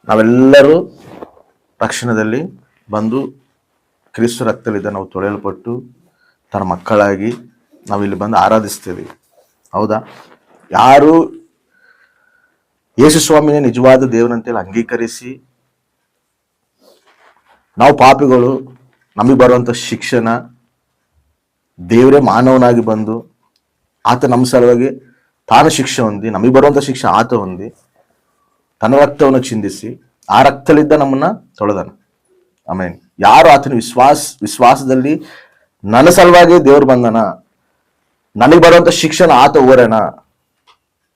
ನಾವೆಲ್ಲರೂ ರಕ್ಷಣೆಯಲ್ಲಿ ಬಂದು ಕ್ರಿಸ್ತ ರಕ್ತದಿಂದ ನಾವು ತೊಳೆಯಲ್ಪಟ್ಟು ತನ್ನ ಮಕ್ಕಳಾಗಿ ನಾವಿಲ್ಲಿ ಬಂದು ಆರಾಧಿಸ್ತೀವಿ. ಹೌದಾ? ಯಾರು ಯೇಸು ಸ್ವಾಮಿನೇ ನಿಜವಾದ ದೇವರಂತೇಳಿ ಅಂಗೀಕರಿಸಿ ನಾವು ಪಾಪಿಗಳು, ನಮಗೆ ಬರುವಂಥ ಶಿಕ್ಷಣ, ದೇವರೇ ಮಾನವನಾಗಿ ಬಂದು ಆತ ನಮ್ಮ ಸಲುವಾಗಿ ತಾನು ಶಿಕ್ಷೆ ಹೊಂದಿ, ನಮಗೆ ಬರುವಂಥ ಶಿಕ್ಷೆ ಆತ ಹೊಂದಿ ತನ್ನ ರಕ್ತವನ್ನು ಚಿಂದಿಸಿ ಆ ರಕ್ತಲಿದ್ದ ನಮ್ಮನ್ನ ತೊಳೆದನು. ಆಮೇಲೆ ಯಾರು ಆತನ ವಿಶ್ವಾಸದಲ್ಲಿ ನನ್ನ ಸಲುವಾಗಿ ದೇವ್ರು ಬಂದನ, ನನಗೆ ಬರುವಂತ ಶಿಕ್ಷಣ ಆತ ಓರಣ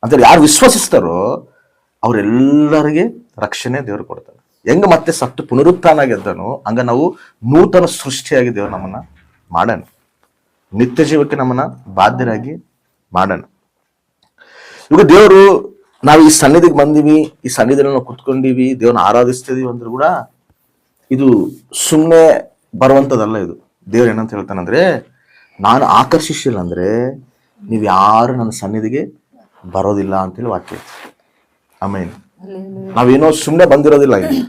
ಅಂತೇಳಿ ಯಾರು ವಿಶ್ವಸಿಸ್ತಾರೋ ಅವರೆಲ್ಲರಿಗೆ ರಕ್ಷಣೆ ದೇವ್ರು ಕೊಡ್ತಾರೆ. ಹೆಂಗ ಮತ್ತೆ ಸತ್ತು ಪುನರುತ್ಥಾನ ಗೆದ್ದನು ಹಂಗ ನಾವು ನೂತನ ಸೃಷ್ಟಿಯಾಗಿ ದೇವ್ರು ನಮ್ಮನ್ನ ಮಾಡೋಣ, ನಿತ್ಯ ಜೀವಕ್ಕೆ ನಮ್ಮನ್ನ ಬಾಧ್ಯರಾಗಿ ಮಾಡೋಣ. ಇವಾಗ ದೇವರು ನಾವು ಈ ಸನ್ನಿಧಿಗೆ ಬಂದಿವಿ, ಈ ಸನ್ನಿಧಿಯಲ್ಲಿ ನಾವು ಕುತ್ಕೊಂಡಿವಿ, ದೇವ್ರನ್ನ ಆರಾಧಿಸ್ತಿದೀವಿ ಅಂದ್ರೂ ಕೂಡ ಇದು ಸುಮ್ಮನೆ ಬರುವಂಥದ್ದಲ್ಲ. ಇದು ದೇವ್ರು ಏನಂತ ಹೇಳ್ತಾನಂದ್ರೆ, ನಾನು ಆಕರ್ಷಿಸಿಲ್ಲ ಅಂದ್ರೆ ನೀವು ಯಾರು ನನ್ನ ಸನ್ನಿಧಿಗೆ ಬರೋದಿಲ್ಲ ಅಂತೇಳಿ ವಾಕ್ಯ. ಆಮೇಲೆ ನಾವೇನೋ ಸುಮ್ಮನೆ ಬಂದಿರೋದಿಲ್ಲ. ಇಲ್ಲಿ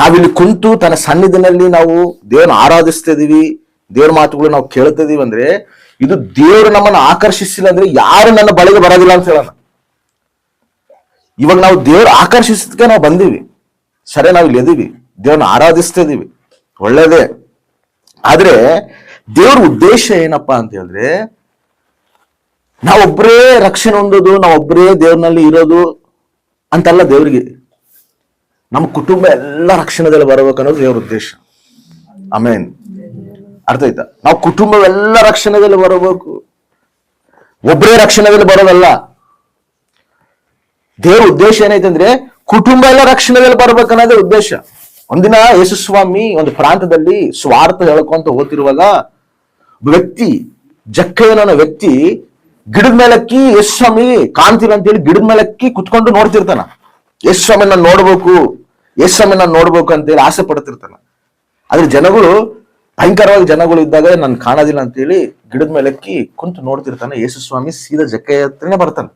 ನಾವಿಲ್ಲಿ ಕುಂತು ತನ್ನ ಸನ್ನಿಧಿನಲ್ಲಿ ನಾವು ದೇವ್ರನ್ನ ಆರಾಧಿಸ್ತಿದೀವಿ, ದೇವ್ರ ಮಾತುಗಳು ನಾವು ಕೇಳ್ತಿದೀವಿ ಅಂದ್ರೆ ಇದು ದೇವ್ರು ನಮ್ಮನ್ನು ಆಕರ್ಷಿಸಿಲ್ಲ ಅಂದ್ರೆ ಯಾರು ನನ್ನ ಬಳಿಗೆ ಬರೋದಿಲ್ಲ ಅಂತ ಹೇಳೋಣ. ಇವಾಗ ನಾವು ದೇವ್ರು ಆಕರ್ಷಿಸಕ್ಕೆ ನಾವು ಬಂದೀವಿ, ಸರಿ, ನಾವು ಇಲ್ಲಿ ಎದೀವಿ, ದೇವ್ರನ್ನ ಆರಾಧಿಸ್ತಿದೀವಿ, ಒಳ್ಳೇದೇ. ಆದ್ರೆ ದೇವ್ರ ಉದ್ದೇಶ ಏನಪ್ಪಾ ಅಂತ ಹೇಳಿದ್ರೆ, ನಾವೊಬ್ಬರೇ ರಕ್ಷಣೆ ಹೊಂದೋದು, ನಾವೊಬ್ಬರೇ ದೇವ್ರನಲ್ಲಿ ಇರೋದು ಅಂತಲ್ಲ. ದೇವ್ರಿಗೆ ನಮ್ಮ ಕುಟುಂಬ ಎಲ್ಲ ರಕ್ಷಣೆದಲ್ಲಿ ಬರಬೇಕನ್ನೋದು ದೇವ್ರ ಉದ್ದೇಶ. ಆಮೇನ್. ಅರ್ಥ ಆಯ್ತಾ? ನಾವು ಕುಟುಂಬವೆಲ್ಲ ರಕ್ಷಣೆದಲ್ಲಿ ಬರಬೇಕು, ಒಬ್ಬರೇ ರಕ್ಷಣೆದಲ್ಲಿ ಬರೋದಲ್ಲ. ದೇವ್ರ ಉದ್ದೇಶ ಏನೈತೆ ಅಂದ್ರೆ ಕುಟುಂಬ ಎಲ್ಲ ರಕ್ಷಣೆಯಲ್ಲಿ ಬರ್ಬೇಕನ್ನೋದೇ ಉದ್ದೇಶ. ಒಂದಿನ ಯೇಸು ಸ್ವಾಮಿ ಒಂದು ಪ್ರಾಂತದಲ್ಲಿ ಸ್ವಾರ್ಥ ಹೇಳ್ಕೊಂತ ಹೋಗ್ತಿರುವಾಗ ವ್ಯಕ್ತಿ, ಜಕ್ಕಯ್ಯನ ವ್ಯಕ್ತಿ ಗಿಡದ ಮೇಲಕ್ಕಿ ಯೇಸು ಸ್ವಾಮಿ ಕಾಣ್ತಿಲ್ಲ ಅಂತೇಳಿ ಗಿಡದ ಮೇಲಕ್ಕಿ ಕುತ್ಕೊಂಡು ನೋಡ್ತಿರ್ತಾನ. ಯೇಸು ಸ್ವಾಮಿನ ನೋಡ್ಬೇಕು, ಯೇಸು ಸ್ವಾಮಿನ ನೋಡ್ಬೇಕು ಅಂತೇಳಿ ಆಸೆ ಪಡ್ತಿರ್ತಾನ. ಆದ್ರೆ ಜನಗಳು, ಭಯಂಕರವಾಗಿ ಜನಗಳು ಇದ್ದಾಗ ನನ್ ಕಾಣೋದಿಲ್ಲ ಅಂತೇಳಿ ಗಿಡದ ಮೇಲಕ್ಕಿ ಕುಂತು ನೋಡ್ತಿರ್ತಾನೆ. ಯೇಸು ಸ್ವಾಮಿ ಸೀದಾ ಜಕ್ಕಯ್ಯ ಹತ್ರನೇ ಬರ್ತಾನೆ.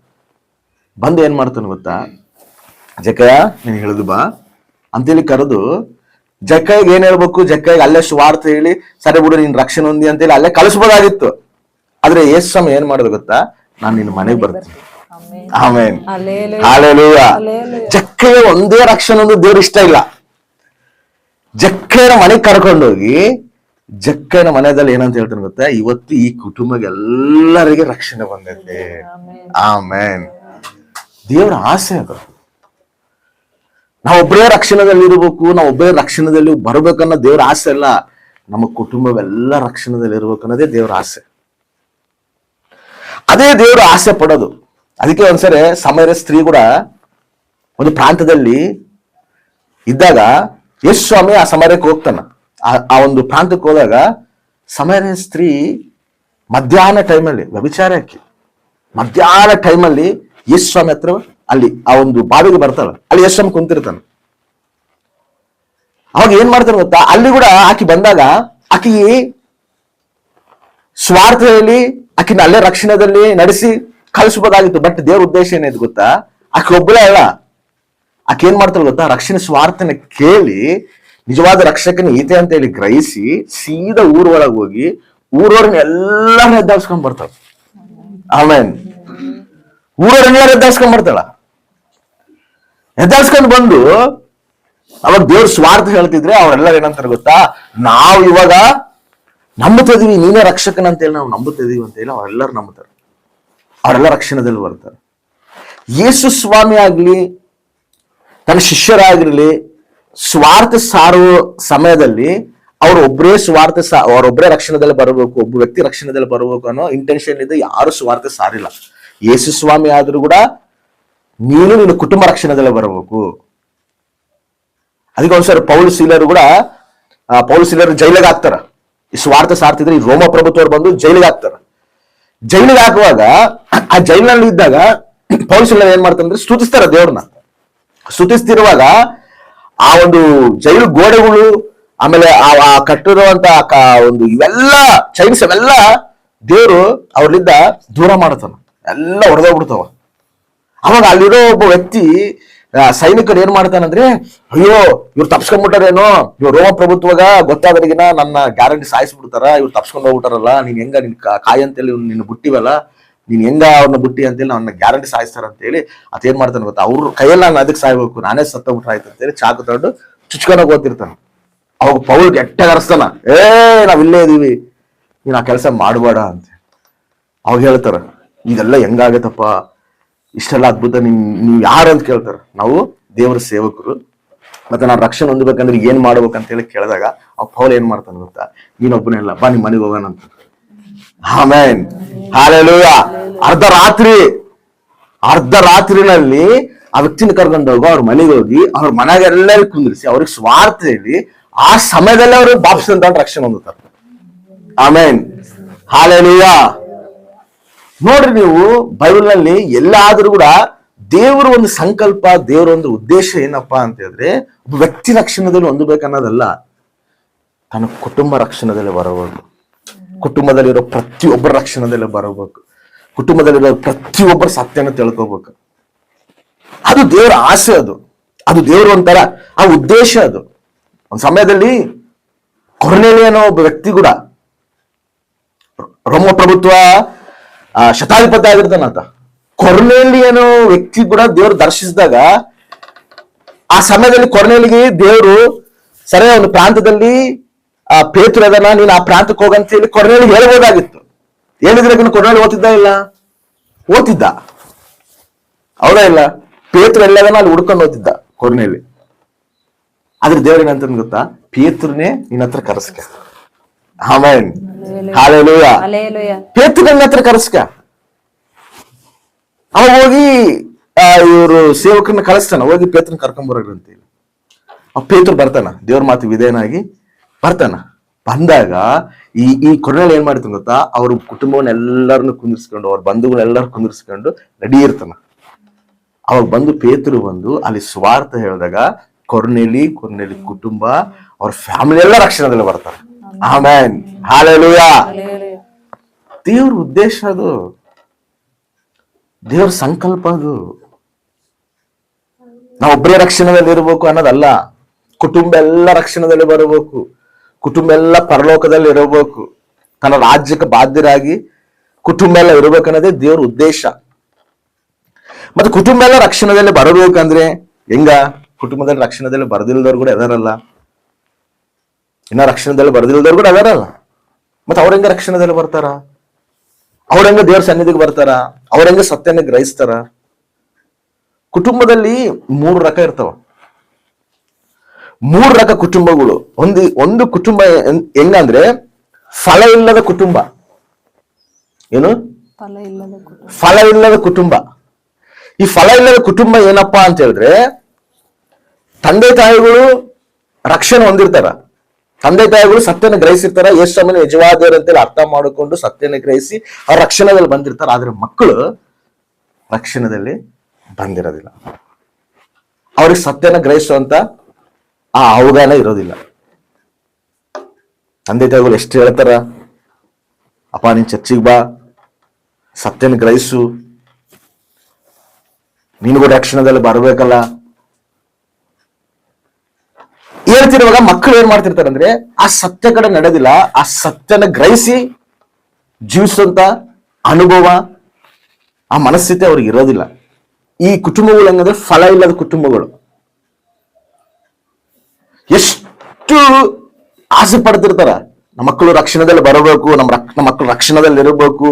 ಬಂದು ಏನ್ ಮಾಡ್ತಾನೆ ಗೊತ್ತಾ? ಜಕ್ಕಯ್ಯ, ನೀನ್ ಹೇಳಿದು ಬಾ ಅಂತೇಳಿ ಕರೆದು ಜಕ್ಕಯ್ಯಗೆ ಏನ್ ಹೇಳ್ಬೇಕು, ಜಕ್ಕಯ್ಯಗೆ ಅಲ್ಲೇ ಸ್ವಾರ್ಥ ಹೇಳಿ ಸರಿ ಬಿಡು ನೀನ್ ರಕ್ಷಣೆ ಹೊಂದಿ ಅಂತೇಳಿ ಅಲ್ಲೇ ಕಳಿಸ್ಬೋದಾಗಿತ್ತು. ಆದ್ರೆ ಯೇಸು ಸ್ವಾಮಿ ಏನ್ ಮಾಡೋದು ಗೊತ್ತಾ? ನಾನು ನಿನ್ನ ಮನೆಗೆ ಬರ್ತೀನಿ. ಆಮೇನ್, ಹಲ್ಲೆಲೂಯಾ. ಜಕ್ಕಯ್ಯ ಒಂದೇ ರಕ್ಷಣೆ ಒಂದು ದೇವ್ರ ಇಷ್ಟ ಇಲ್ಲ. ಜಕ್ಕಯ್ಯನ ಮನೆಗೆ ಕರ್ಕೊಂಡೋಗಿ ಜಕ್ಕಯ್ಯನ ಮನೆಯಲ್ಲಿ ಏನಂತ ಹೇಳ್ತಾನೆ ಗೊತ್ತಾ? ಇವತ್ತು ಈ ಕುಟುಂಬಕ್ಕೆ ಎಲ್ಲರಿಗೆ ರಕ್ಷಣೆ ಬಂದೈತೆ. ಆಮೇನ್. ದೇವರ ಆಸೆ ಅದು. ನಾವೊಬ್ಬರೇ ರಕ್ಷಣೆದಲ್ಲಿ ಇರಬೇಕು, ನಾವೊಬ್ಬರೇ ರಕ್ಷಣೆದಲ್ಲಿ ಬರ್ಬೇಕನ್ನೋ ದೇವ್ರ ಆಸೆ ಅಲ್ಲ. ನಮ್ಮ ಕುಟುಂಬವೆಲ್ಲ ರಕ್ಷಣೆದಲ್ಲಿ ಇರ್ಬೇಕು ಅನ್ನೋದೇ ದೇವ್ರ ಆಸೆ. ಅದೇ ದೇವ್ರ ಆಸೆ ಪಡೋದು. ಅದಕ್ಕೆ ಒಂದ್ಸರಿ ಸಮರ್ಯ ಸ್ತ್ರೀ ಕೂಡ ಒಂದು ಪ್ರಾಂತದಲ್ಲಿ ಇದ್ದಾಗ ಯೇಸು ಸ್ವಾಮಿ ಆ ಸಮರ್ಯಕ್ಕೆ ಹೋಗ್ತಾನ. ಆ ಒಂದು ಪ್ರಾಂತಕ್ಕೆ ಹೋದಾಗ ಸಮರ್ಯ ಸ್ತ್ರೀ ಮಧ್ಯಾಹ್ನ ಟೈಮಲ್ಲಿ ವ್ಯಭಿಚಾರ ಹಾಕಿ ಮಧ್ಯಾಹ್ನ ಟೈಮಲ್ಲಿ ಯೇಸು ಸ್ವಾಮಿ ಹತ್ರ ಅಲ್ಲಿ ಆ ಒಂದು ಬಾವಿಗೆ ಬರ್ತಾಳ. ಅಲ್ಲಿ ಯೇಸು ಸ್ವಾಮಿ ಕುಂತಿರ್ತಾನೆ. ಅವಾಗ ಏನ್ ಮಾಡ್ತಾನೆ ಗೊತ್ತಾ? ಅಲ್ಲಿ ಕೂಡ ಆಕಿ ಬಂದಾಗ ಆಕಿ ಸ್ವಾರ್ಥದಲ್ಲಿ ಆಕಿನ ಅಲ್ಲೇ ರಕ್ಷಣೆದಲ್ಲಿ ನಡೆಸಿ ಕಳಿಸ್ಬೋದಾಗಿತ್ತು. ಬಟ್ ದೇವ್ರ ಉದ್ದೇಶ ಏನಾಯ್ತು ಗೊತ್ತಾ? ಆಕೆ ಒಬ್ಬಳೇ ಅಲ್ಲ, ಆಕೆ ಏನ್ ಮಾಡ್ತಾಳೆ ಗೊತ್ತಾ? ರಕ್ಷಣೆ ಸ್ವಾರ್ಥನ ಕೇಳಿ ನಿಜವಾದ ರಕ್ಷಕನ ಈತೆ ಅಂತ ಹೇಳಿ ಗ್ರಹಿಸಿ ಸೀದಾ ಊರ್ ಒಳಗೆ ಹೋಗಿ ಊರವ್ರನ್ನ ಎಲ್ಲಾರನ್ನ ಎದ್ದಾಡ್ಸ್ಕೊಂಡ್ ಬರ್ತಾಳ. ಆಮೇನ್. ಊರವ್ರನ್ನೆಲ್ಲ ಎದ್ದಾಡ್ಸ್ಕೊಂಡ್ ಬರ್ತಾಳ. ಎದ್ದಾಡ್ಸ್ಕೊಂಡ್ ಬಂದು ಅವಾಗ ದೇವ್ರ ಸ್ವಾರ್ಥ ಹೇಳ್ತಿದ್ರೆ ಅವ್ರೆಲ್ಲರೂ ಏನಂತಾರೆ ಗೊತ್ತಾ? ನಾವು ಇವಾಗ ನಂಬುತ್ತಿದೀವಿ, ನೀನೇ ರಕ್ಷಕನ ಅಂತೇಳಿ ನಾವು ನಂಬುತ್ತಿದೀವಿ ಅಂತ ಹೇಳಿ ಅವರೆಲ್ಲರೂ ನಂಬುತ್ತಾರೆ. ಅವರೆಲ್ಲ ರಕ್ಷಣೆದಲ್ಲಿ ಬರ್ತಾರೆ. ಯೇಸು ಸ್ವಾಮಿ ಆಗ್ಲಿ ತನ್ನ ಶಿಷ್ಯರಾಗಿರ್ಲಿ ಸ್ವಾರ್ಥ ಸಾರುವ ಸಮಯದಲ್ಲಿ ಅವರೊಬ್ಬರೇ ಅವರೊಬ್ಬರೇ ರಕ್ಷಣೆದಲ್ಲಿ ಬರಬೇಕು, ಒಬ್ಬ ವ್ಯಕ್ತಿ ರಕ್ಷಣೆದಲ್ಲಿ ಬರಬೇಕು ಅನ್ನೋ ಇಂಟೆನ್ಷನ್ ಇದೆ. ಯಾರು ಸ್ವಾರ್ಥ ಸಾರಿಲ್ಲ. ಯೇಸು ಸ್ವಾಮಿ ಆದ್ರೂ ಕೂಡ ನಿನ್ನ ಕುಟುಂಬ ರಕ್ಷಣೆದಲ್ಲಿ ಬರಬೇಕು. ಅದಕ್ಕೆ ಒಂದ್ಸರಿ ಪೌಲ್ ಸೀಲರು ಕೂಡ ಜೈಲಿಗೆ ಹಾಕ್ತಾರ. ಈ ಸ್ವಾರ್ಥ ಸಾರ್ತಿದ್ರೆ ಈ ರೋಮ ಪ್ರಭುತ್ವರು ಬಂದು ಜೈಲಿಗೆ ಹಾಕ್ತಾರ. ಜೈಲಿಗೆ ಹಾಕುವಾಗ ಆ ಜೈಲಿನಲ್ಲಿ ಇದ್ದಾಗ ಪೌಲ್ ಸೀಲರ್ ಏನ್ ಮಾಡ್ತಾರೆ ಸ್ತುತಿಸ್ತಾರ ದೇವ್ರನ್ನ. ಸ್ತುತಿಸ್ತಿರುವಾಗ ಆ ಒಂದು ಜೈಲು ಗೋಡೆಗಳು, ಆಮೇಲೆ ಆ ಕಟ್ಟಿರುವಂತ ಒಂದು ಇವೆಲ್ಲ ಚೈನ್ಸ್ ಅವೆಲ್ಲ ದೇವ್ರು ಅವ್ರಲ್ಲಿದ್ದ ದೂರ ಮಾಡ್ತಾನ, ಎಲ್ಲ ಹೊಡೆದೋಗ್ಬಿಡ್ತಾವ. ಅವಾಗ ಅಲ್ಲಿರೋ ಒಬ್ಬ ವ್ಯಕ್ತಿ ಸೈನಿಕರು ಏನ್ ಮಾಡ್ತಾನಂದ್ರೆ, ಅಯ್ಯೋ ಇವ್ರು ತಪ್ಸ್ಕೊಂಡ್ಬಿಟ್ಟಾರೇನೋ, ಇವ್ರು ರೋಮ ಪ್ರಭುತ್ವಾಗ ಗೊತ್ತಾದ್ರಿಗಿನ ನನ್ನ ಗ್ಯಾರಂಟಿ ಸಾಯಿಸ್ಬಿಡ್ತಾರ, ಇವ್ರು ತಪ್ಸ್ಕೊಂಡ್ ಹೋಗ್ಬಿಟ್ಟಾರಲ್ಲ, ನೀನ್ ಹೆಂಗ ನಿನ್ ಕಾಯಿ ಅಂತೇಳಿ ನಿನ್ನ ಬಿಟ್ಟಿವಲ್ಲ, ನೀನ್ ಹೆಂಗ ಅವ್ರನ್ನ ಬಿಟ್ಟಿ ಅಂತೇಳಿ ನನ್ನ ಗ್ಯಾರಂಟಿ ಸಾಯಿಸ್ತಾರ ಅಂತೇಳಿ ಅದೇನ್ ಮಾಡ್ತಾನೆ ಗೊತ್ತಾ, ಅವ್ರ ಕೈಯಲ್ಲಿ ನಾನು ಅದಕ್ಕೆ ಸಾಯ್ಬೇಕು, ನಾನೇ ಸತ್ತೋಗ್ಬಿಟ್ರೆ ಆಯ್ತು ಅಂತೇಳಿ ಚಾಕು ತಗೊಂಡು ಚುಚ್ಕೊಂಡೋಗಿ ಓದ್ತಿರ್ತಾನ. ಅವಾಗ ಪೌಲ್ ಕೆಟ್ಟಾಗ ಅರಸ್ತಾನ, ನಾವ್ ಇಲ್ಲೇ ಇದೀವಿ, ನೀನ್ ಆ ಕೆಲಸ ಮಾಡಬೇಡ ಅಂತ. ಅವಾಗ ಹೇಳ್ತಾರ, ಇದೆಲ್ಲ ಹೆಂಗಾಗತ್ತಪ್ಪ, ಇಷ್ಟೆಲ್ಲ ಅದ್ಭುತ, ನೀವು ಯಾರು ಅಂತ ಕೇಳ್ತಾರ. ನಾವು ದೇವರ ಸೇವಕರು, ಮತ್ತೆ ನಾವು ರಕ್ಷಣೆ ಹೊಂದಬೇಕಂದ್ರೆ ಏನ್ ಮಾಡ್ಬೇಕಂತ ಹೇಳಿ ಕೇಳಿದಾಗ ಅವ್ ಪೌಲ್ ಏನ್ ಮಾಡ್ತಾನೆ ಗೊತ್ತಾ, ನೀನೊಬ್ಬನೇ ಇಲ್ಲ, ಬಾ ನಿಮ್ ಮನೆಗೆ ಹೋಗೋಣ ಅಂತ. Amen, hallelujah. ಅರ್ಧ ರಾತ್ರಿನಲ್ಲಿ ಆ ವ್ಯಕ್ತಿನ ಕರ್ಕೊಂಡು ಹೋಗೋ ಅವ್ರ ಮನೆಗೆ ಹೋಗಿ ಅವ್ರ ಮನೆಗೆಲ್ಲರೂ ಕುಂದಿರಿಸಿ ಅವ್ರಿಗೆ ಸ್ವಾರ್ಥ ಹೇಳಿ ಆ ಸಮಯದಲ್ಲಿ ಅವರು ಬಾಪ್ಸ್ ಅಂತ ರಕ್ಷಣೆ ಹೊಂದುತ್ತಾರೆ. Amen, hallelujah. ನೋಡ್ರಿ, ನೀವು ಬೈಬಲ್ ನಲ್ಲಿ ಎಲ್ಲಾದ್ರೂ ಕೂಡ ದೇವರ ಒಂದು ಸಂಕಲ್ಪ, ದೇವರ ಒಂದು ಉದ್ದೇಶ ಏನಪ್ಪಾ ಅಂತ ಹೇಳಿದ್ರೆ, ಒಬ್ಬ ವ್ಯಕ್ತಿ ರಕ್ಷಣೆದಲ್ಲಿ ಹೊಂದಬೇಕನ್ನೋದಲ್ಲ, ತನ್ನ ಕುಟುಂಬ ರಕ್ಷಣೆದಲ್ಲಿ ಬರಬೇಕು, ಕುಟುಂಬದಲ್ಲಿರೋ ಪ್ರತಿಯೊಬ್ಬರ ರಕ್ಷಣೆದಲ್ಲಿ ಬರಬೇಕು, ಕುಟುಂಬದಲ್ಲಿರೋ ಪ್ರತಿಯೊಬ್ಬರ ಸತ್ಯನ ತಿಳ್ಕೋಬೇಕು. ಅದು ದೇವರ ಆಸೆ, ಅದು ದೇವರ ಒಂಥರ ಆ ಉದ್ದೇಶ. ಅದು ಒಂದ್ ಸಮಯದಲ್ಲಿ ಕೊರ್ನೇಲಿ ಅನ್ನೋ ಒಬ್ಬ ವ್ಯಕ್ತಿ ಕೂಡ ರೋಮ ಪ್ರಭುತ್ವ ಶತಾಧಿಪತಿ ಆಗಿರ್ತಾನಂತ. ಕೊರ್ನೇಲಿ ಅನ್ನೋ ವ್ಯಕ್ತಿ ಕೂಡ ದೇವರು ದರ್ಶಿಸಿದಾಗ ಆ ಸಮಯದಲ್ಲಿ ಕೊರ್ನೇಲಿಗೆ ದೇವರು ಸರಿ ಒಂದು ಪ್ರಾಂತದಲ್ಲಿ ಪೇತ್ರ ಅದನ್ನ, ನೀನ್ ಆ ಪ್ರಾಂತಕ್ಕೆ ಹೋಗಂತ ಹೇಳಿ ಕೊರ್ನೇಲಿ ಹೇಳ್ಬೋದಾಗಿತ್ತು. ಹೇಳಿದ್ರೆ ಕೊರ್ನೇಲಿ ಓದ್ತಿದ್ದ ಹೌದಾ ಇಲ್ಲ? ಪೇತ್ರ ಎಲ್ಲದನ್ನ ಅಲ್ಲಿ ಹುಡ್ಕೊಂಡು ಓದ್ತಿದ್ದ ಕೊರ್ನೇಲಿ. ಆದ್ರೆ ದೇವ್ರ ಏನಂತ ಗೊತ್ತಾ, ಪೇತ್ರನೇ ನಿನ್ನ ಹತ್ರ ಕರೆಸ್ಕ. Amen, hallelujah. ಪೇತ್ರ ನನ್ನ ಹತ್ರ ಕರೆಸ್ಕ. ಅವಾಗ ಹೋಗಿ ಇವರು ಸೇವಕರನ್ನ ಕಳಿಸ್ತಾನ, ಹೋಗಿ ಪೇತ್ರನ ಕರ್ಕೊಂಡ್ಬರೋರು ಅಂತ ಹೇಳಿ. ಪೇತ್ರ ಬರ್ತಾನ, ದೇವ್ರ ಮಾತು ವಿಧೇಯನಾಗಿ ಬರ್ತಾನ. ಬಂದಾಗ ಈ ಕೊರ್ನೇಲಿ ಏನ್ ಮಾಡ್ತಾನ ಗೊತ್ತಾ, ಅವ್ರ ಕುಟುಂಬವನ್ನೆಲ್ಲರನ್ನು ಕುಂದಿರ್ಸ್ಕೊಂಡು, ಅವ್ರ ಬಂಧುಗಳನ್ನೆಲ್ಲರೂ ಕುಂದಿರ್ಸ್ಕೊಂಡು ರೆಡಿ ಇರ್ತಾನ. ಅವಾಗ ಬಂದು ಪೇತರು ಬಂದು ಅಲ್ಲಿ ಸ್ವಾರ್ಥ ಹೇಳಿದಾಗ ಕೊರ್ನೇಲಿ ಕುಟುಂಬ, ಅವ್ರ ಫ್ಯಾಮಿಲಿ ಎಲ್ಲ ರಕ್ಷಣೆದಲ್ಲಿ ಬರ್ತಾರೆ. Amen, hallelujah. ದೇವ್ರ ಉದ್ದೇಶ ಅದು, ದೇವ್ರ ಸಂಕಲ್ಪ ಅದು. ನಾವೊಬ್ಬರೇ ರಕ್ಷಣೆಯಲ್ಲಿ ಇರಬೇಕು ಅನ್ನೋದಲ್ಲ, ಕುಟುಂಬ ಎಲ್ಲ ರಕ್ಷಣೆದಲ್ಲಿ ಬರಬೇಕು, ಕುಟುಂಬ ಎಲ್ಲ ಪರಲೋಕದಲ್ಲಿ ಇರಬೇಕು, ತನ್ನ ರಾಜ್ಯಕ್ಕೆ ಬಾಧ್ಯರಾಗಿ ಕುಟುಂಬ ಎಲ್ಲ ಇರಬೇಕನ್ನೋದೇ ದೇವ್ರ ಉದ್ದೇಶ. ಮತ್ತೆ ಕುಟುಂಬ ಎಲ್ಲ ರಕ್ಷಣೆಯಲ್ಲಿ ಬರಬೇಕಂದ್ರೆ ಹೆಂಗ? ಕುಟುಂಬದಲ್ಲಿ ರಕ್ಷಣೆದಲ್ಲಿ ಬರೆದಿಲ್ದವ್ರು ಕೂಡ ಎದಾರಲ್ಲ, ಇನ್ನ ರಕ್ಷಣೆದಲ್ಲಿ ಬರೆದಿಲ್ದವ್ರು ಕೂಡ ಎದಾರಲ್ಲ. ಮತ್ತೆ ಅವ್ರ ಹೆಂಗ ರಕ್ಷಣೆದಲ್ಲಿ ಬರ್ತಾರ? ಅವ್ರಂಗ ದೇವ್ರ ಸನ್ನಿಧಿಗೆ ಬರ್ತಾರ? ಅವ್ರಂಗ ಸತ್ಯನ ಗ್ರಹಿಸ್ತಾರ? ಕುಟುಂಬದಲ್ಲಿ 3 ರಕ ಇರ್ತಾವ, 3 ರಕ ಕುಟುಂಬಗಳು. ಒಂದು ಕುಟುಂಬ ಹೆಂಗಂದ್ರೆ ಫಲ ಇಲ್ಲದ ಕುಟುಂಬ. ಏನು ಫಲ ಇಲ್ಲದ ಕುಟುಂಬ? ಈ ಫಲ ಇಲ್ಲದ ಕುಟುಂಬ ಏನಪ್ಪಾ ಅಂತ ಹೇಳಿದ್ರೆ, ತಂದೆ ತಾಯಿಗಳು ರಕ್ಷಣೆ ಹೊಂದಿರ್ತಾರ, ತಂದೆ ತಾಯಿಗಳು ಸತ್ಯನ ಗ್ರಹಿಸಿರ್ತಾರ, ಎಷ್ಟು ಸಮಯ ನಿಜವಾದವರು ಅಂತೇಳಿ ಅರ್ಥ ಮಾಡಿಕೊಂಡು ಸತ್ಯನ ಗ್ರಹಿಸಿ ಅವ್ರ ರಕ್ಷಣೆದಲ್ಲಿ ಬಂದಿರ್ತಾರ. ಆದ್ರೆ ಮಕ್ಕಳು ರಕ್ಷಣೆದಲ್ಲಿ ಬಂದಿರೋದಿಲ್ಲ, ಅವ್ರಿಗೆ ಸತ್ಯನ ಗ್ರಹಿಸುವಂತ ಆ ಅವಗಾನ ಇರೋದಿಲ್ಲ. ತಂದೆ ತಾಯಿಗಳು ಎಷ್ಟು ಹೇಳ್ತಾರ, ಅಪ್ಪ ನೀನ್ ಚರ್ಚಿಗೆ ಬಾ, ಸತ್ಯನ ಗ್ರಹಿಸು, ನೀನು ಕೂಡ ರಕ್ಷಣೆದಲ್ಲಿ ಬರಬೇಕಲ್ಲ ಹೇಳ್ತಿರುವಾಗ ಮಕ್ಕಳು ಏನ್ ಮಾಡ್ತಿರ್ತಾರೆ ಅಂದ್ರೆ, ಆ ಸತ್ಯ ಕಡೆ ನಡೆದಿಲ್ಲ, ಆ ಸತ್ಯನ ಗ್ರಹಿಸಿ ಜೀವಿಸುವಂತ ಅನುಭವ, ಆ ಮನಸ್ಥಿತಿ ಅವ್ರಿಗೆ ಇರೋದಿಲ್ಲ. ಈ ಕುಟುಂಬಗಳು ಹೆಂಗಂದ್ರೆ ಫಲ ಇಲ್ಲದ ಕುಟುಂಬಗಳು. ಎಷ್ಟು ಆಸೆ ಪಡ್ತಿರ್ತಾರ, ನಮ್ಮ ಮಕ್ಕಳು ರಕ್ಷಣೆದಲ್ಲಿ ಬರಬೇಕು, ನಮ್ಮ ಮಕ್ಕಳು ರಕ್ಷಣೆದಲ್ಲಿ ಇರಬೇಕು.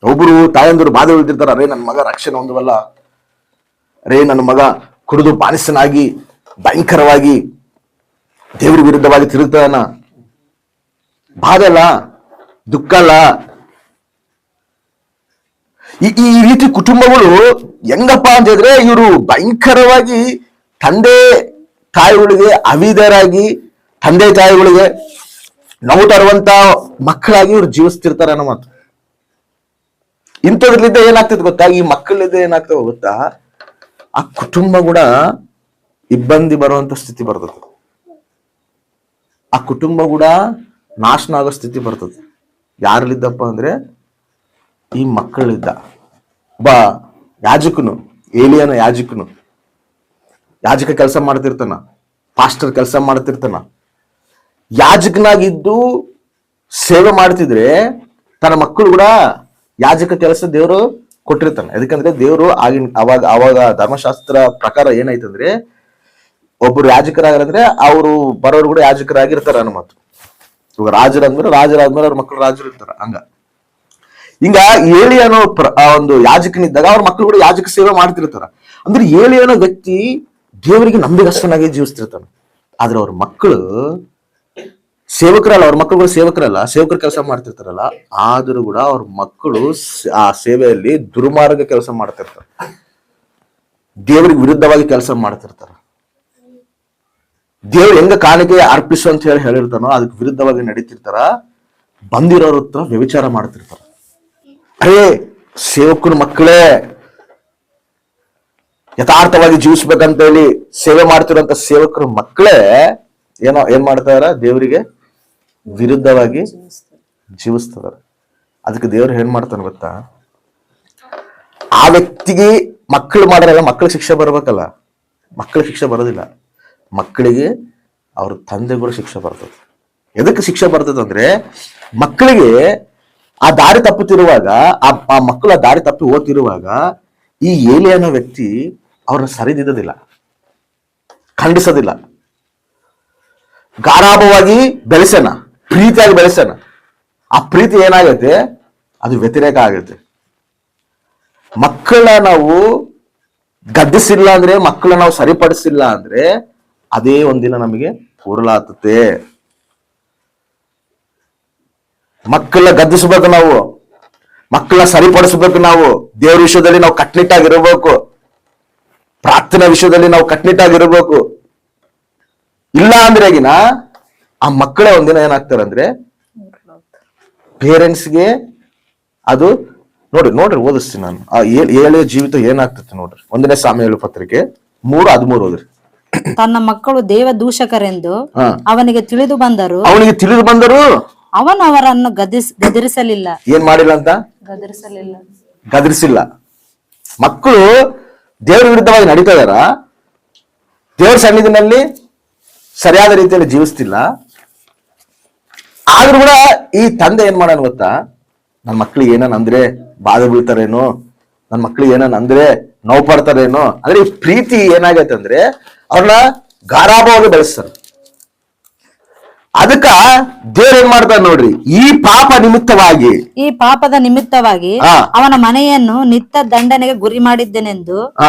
ಒಬ್ರು ತಾಯಂದಿರು ಬಾಧೆ ಉಳಿದಿರ್ತಾರ, ಅರೇ ನನ್ನ ಮಗ ರಕ್ಷಣೆ ಹೊಂದವಲ್ಲ, ಅರೇ ನನ್ನ ಮಗ ಕುಡಿದು ಪಾನಿಸನಾಗಿ ಭಯಂಕರವಾಗಿ ದೇವ್ರ ವಿರುದ್ಧವಾಗಿ ತಿರುಗ್ತಾನ. ಬಾಧೆ ಅಲ್ಲ, ದುಃಖ ಅಲ್ಲ. ಈ ರೀತಿ ಕುಟುಂಬಗಳು ಹೆಂಗಪ್ಪ ಅಂತ ಹೇಳಿದ್ರೆ, ಇವರು ಭಯಂಕರವಾಗಿ ತಂದೆ ತಾಯಿಗಳಿಗೆ ಅವಿಧರಾಗಿ, ತಂದೆ ತಾಯಿಗಳಿಗೆ ನೋವು ತರುವಂತ ಮಕ್ಕಳಾಗಿ ಇವ್ರು ಜೀವಿಸ್ತಿರ್ತಾರ ಅನ್ನೋ ಮಾತು. ಇಂಥದ್ರಲ್ಲಿದ್ದ ಏನಾಗ್ತದೆ ಗೊತ್ತಾ, ಈ ಮಕ್ಕಳಿಂದ ಏನಾಗ್ತದೆ ಗೊತ್ತಾ, ಆ ಕುಟುಂಬ ಕೂಡ ಇಬ್ಬಂದಿ ಬರುವಂತ ಸ್ಥಿತಿ ಬರ್ತದೆ, ಆ ಕುಟುಂಬ ಕೂಡ ನಾಶನ ಆಗೋ ಸ್ಥಿತಿ ಬರ್ತದೆ. ಯಾರಲ್ಲಿದ್ದಪ್ಪ ಅಂದ್ರೆ ಈ ಮಕ್ಕಳಿದ್ದ. ಒಬ್ಬ ಯಾಜಕನು, ಏಲಿಯನ ಯಾಜಕನು, ಯಾಜಕ ಕೆಲಸ ಮಾಡ್ತಿರ್ತಾನ, ಪಾಸ್ಟರ್ ಕೆಲಸ ಮಾಡ್ತಿರ್ತಾನ. ಯಾಜಕನಾಗಿದ್ದು ಸೇವೆ ಮಾಡ್ತಿದ್ರೆ ತನ್ನ ಮಕ್ಕಳು ಕೂಡ ಯಾಜಕ ಕೆಲಸ ದೇವರು ಕೊಟ್ಟಿರ್ತಾನೆ. ಯಾಕಂದ್ರೆ ದೇವರು ಅವಾಗ ಧರ್ಮಶಾಸ್ತ್ರ ಪ್ರಕಾರ ಏನಾಯ್ತಂದ್ರೆ, ಒಬ್ರು ಯಾಜಕರಾಗಂದ್ರೆ ಅವರು ಬರೋರು ಕೂಡ ಯಾಜಕರಾಗಿರ್ತಾರ ಅನ್ನೋ ಮಾತು. ಇವಾಗ ರಾಜರಾದ್ಮೇಲೆ ಅವ್ರ ಮಕ್ಕಳು ರಾಜರು ಇರ್ತಾರ. ಹಿಂಗ ಏಳಿ ಅನ್ನೋ ಒಂದು ಯಾಜಕನಿದ್ದಾಗ ಅವ್ರ ಮಕ್ಕಳು ಕೂಡ ಯಾಜಕ ಸೇವೆ ಮಾಡ್ತಿರ್ತಾರ. ಅಂದ್ರೆ ಏಳಿ ಅನ್ನೋ ವ್ಯಕ್ತಿ ದೇವರಿಗೆ ನಂಬಿಗಸ್ತನಾಗಿ ಜೀವಿಸ್ತಿರ್ತಾನೆ. ಆದ್ರೆ ಅವ್ರ ಮಕ್ಕಳು ಸೇವಕರಲ್ಲ, ಅವ್ರ ಮಕ್ಕಳು ಸೇವಕರಲ್ಲ, ಸೇವಕರು ಕೆಲಸ ಮಾಡ್ತಿರ್ತಾರಲ್ಲ, ಆದ್ರೂ ಕೂಡ ಅವ್ರ ಮಕ್ಕಳು ಆ ಸೇವೆಯಲ್ಲಿ ದುರ್ಮಾರ್ಗ ಕೆಲಸ ಮಾಡ್ತಿರ್ತಾರೆ, ದೇವರಿಗೆ ವಿರುದ್ಧವಾಗಿ ಕೆಲಸ ಮಾಡ್ತಿರ್ತಾರ. ದೇವ್ರು ಹೆಂಗ ಕಾಣಿಕೆ ಅರ್ಪಿಸು ಅಂತ ಹೇಳಿರ್ತಾನೋ ಅದಕ್ಕೆ ವಿರುದ್ಧವಾಗಿ ನಡೀತಿರ್ತಾರ. ಬಂದಿರೋರ ಹತ್ರ ವ್ಯಭಿಚಾರ ಮಾಡ್ತಿರ್ತಾರ. ಅರೇ ಸೇವಕನ ಮಕ್ಕಳೇ, ಯಥಾರ್ಥವಾಗಿ ಜೀವಿಸ್ಬೇಕಂತ ಹೇಳಿ ಸೇವೆ ಮಾಡ್ತಿರೋಂತ ಸೇವಕರ ಮಕ್ಕಳೇ ಏನ್ ಮಾಡ್ತಾರ, ದೇವರಿಗೆ ವಿರುದ್ಧವಾಗಿ ಜೀವಿಸ್ತದಾರ. ಅದಕ್ಕೆ ದೇವ್ರು ಏನ್ ಮಾಡ್ತಾನೆ ಗೊತ್ತಾ, ಆ ವ್ಯಕ್ತಿಗೆ ಮಕ್ಕಳು ಮಾಡ್ರಲ್ಲ, ಮಕ್ಕಳಿಗೆ ಶಿಕ್ಷೆ ಬರ್ಬೇಕಲ್ಲ. ಮಕ್ಕಳಿಗೆ ಶಿಕ್ಷೆ ಬರೋದಿಲ್ಲ, ಮಕ್ಕಳಿಗೆ ಅವ್ರ ತಂದೆಗಳು ಶಿಕ್ಷೆ ಬರ್ತದೆ. ಎದಕ್ಕೆ ಶಿಕ್ಷೆ ಬರ್ತದೆ ಅಂದ್ರೆ, ಮಕ್ಕಳಿಗೆ ಆ ದಾರಿ ತಪ್ಪುತ್ತಿರುವಾಗ, ಆ ಮಕ್ಕಳು ಆ ದಾರಿ ತಪ್ಪಿ ಓದ್ತಿರುವಾಗ ಈ ಏಲಿ ಅನ್ನೋ ವ್ಯಕ್ತಿ ಅವ್ರನ್ನ ಸರಿದಿದ್ದದಿಲ್ಲ, ಖಂಡಿಸೋದಿಲ್ಲ, ಗಾರಾಭವಾಗಿ ಬೆಳೆಸೋಣ, ಪ್ರೀತಿಯಾಗಿ ಬೆಳೆಸೋಣ. ಆ ಪ್ರೀತಿ ಏನಾಗತ್ತೆ, ಅದು ವ್ಯತಿರೇಕ ಆಗತ್ತೆ. ಮಕ್ಕಳ ನಾವು ಗದ್ದಿಸಿಲ್ಲ ಅಂದ್ರೆ, ಮಕ್ಕಳ ನಾವು ಸರಿಪಡಿಸಿಲ್ಲ ಅಂದ್ರೆ ಅದೇ ಒಂದಿನ ನಮಗೆ ಉರುಳಾತತೆ. ಮಕ್ಕಳ ಗದ್ದಿಸ್ಬೇಕು ನಾವು, ಮಕ್ಕಳ ಸರಿಪಡಿಸ್ಬೇಕು ನಾವು. ದೇವ್ರ ವಿಷಯದಲ್ಲಿ ನಾವು ಕಟ್ನಿಟ್ಟಾಗಿರ್ಬೇಕು, ಪ್ರಾರ್ಥನಾ ವಿಷಯದಲ್ಲಿ ನಾವು ಕಟ್ನಿಟ್ಟಾಗಿರ್ಬೇಕು. ಇಲ್ಲ ಅಂದ್ರೆ ಆ ಮಕ್ಕಳೇ ಒಂದಿನ ಏನಾಗ್ತಾರಂದ್ರೆ ಪೇರೆಂಟ್ಸ್ಗೆ ಅದು ನೋಡ್ರಿ ಓದಿಸ್ತೀನಿ ನಾನು. ಆ ಏಳೆಯ ಜೀವಿತ ಏನಾಗ್ತದೆ ನೋಡ್ರಿ. 1ನೇ ಸಾಮುವೇಲ ಪತ್ರಿಕೆ 3:13 ಓದ್ರಿ. ತನ್ನ ಮಕ್ಕಳು ದೇವ ದೂಷಕರೆಂದು ಅವನಿಗೆ ತಿಳಿದು ಬಂದರು, ಅವನು ಅವರನ್ನು ಗದರಿಸಲಿಲ್ಲ. ಏನ್ ಮಾಡಿಲ್ಲ ಅಂತ? ಗದರಿಸಿಲ್ಲ. ಮಕ್ಕಳು ದೇವರ ವಿರುದ್ಧವಾಗಿ ನಡೀತಾ ಇದಾರ, ದೇವರ ಸನ್ನಿಧಿನಲ್ಲಿ ಸರಿಯಾದ ರೀತಿಯಲ್ಲಿ ಜೀವಿಸ್ತಿಲ್ಲ. ಆದ್ರೂ ಕೂಡ ಈ ತಂದೆ ಏನ್ ಮಾಡೋಣ ಗೊತ್ತಾ, ನನ್ನ ಮಕ್ಳಿಗೆ ಏನನ್ ಅಂದ್ರೆ ಬಾಧೆ ಬೀಳ್ತಾರೇನೋ, ನನ್ನ ಮಕ್ಳಿಗೆ ಏನನ್ ಅಂದ್ರೆ ನೋವು ಪಡ್ತಾರೇನೋ. ಅಂದ್ರೆ ಈ ಪ್ರೀತಿ ಏನಾಗತ್ತೆ ಅಂದ್ರೆ ಅವ್ರನ್ನ ಗಾರಾಭವಾಗಿ ಬೆಳೆಸ್ತಾರೆ. ಅದಕ್ಕ ದೇವ್ರ ಏನ್ ಮಾಡ್ತಾರೆ ನೋಡ್ರಿ, ಈ ಪಾಪದ ನಿಮಿತ್ತವಾಗಿ ಅವನ ಮನೆಯನ್ನು ನಿತ್ಯ ದಂಡನೆಗೆ ಗುರಿ ಮಾಡಿದ್ದೇನೆಂದು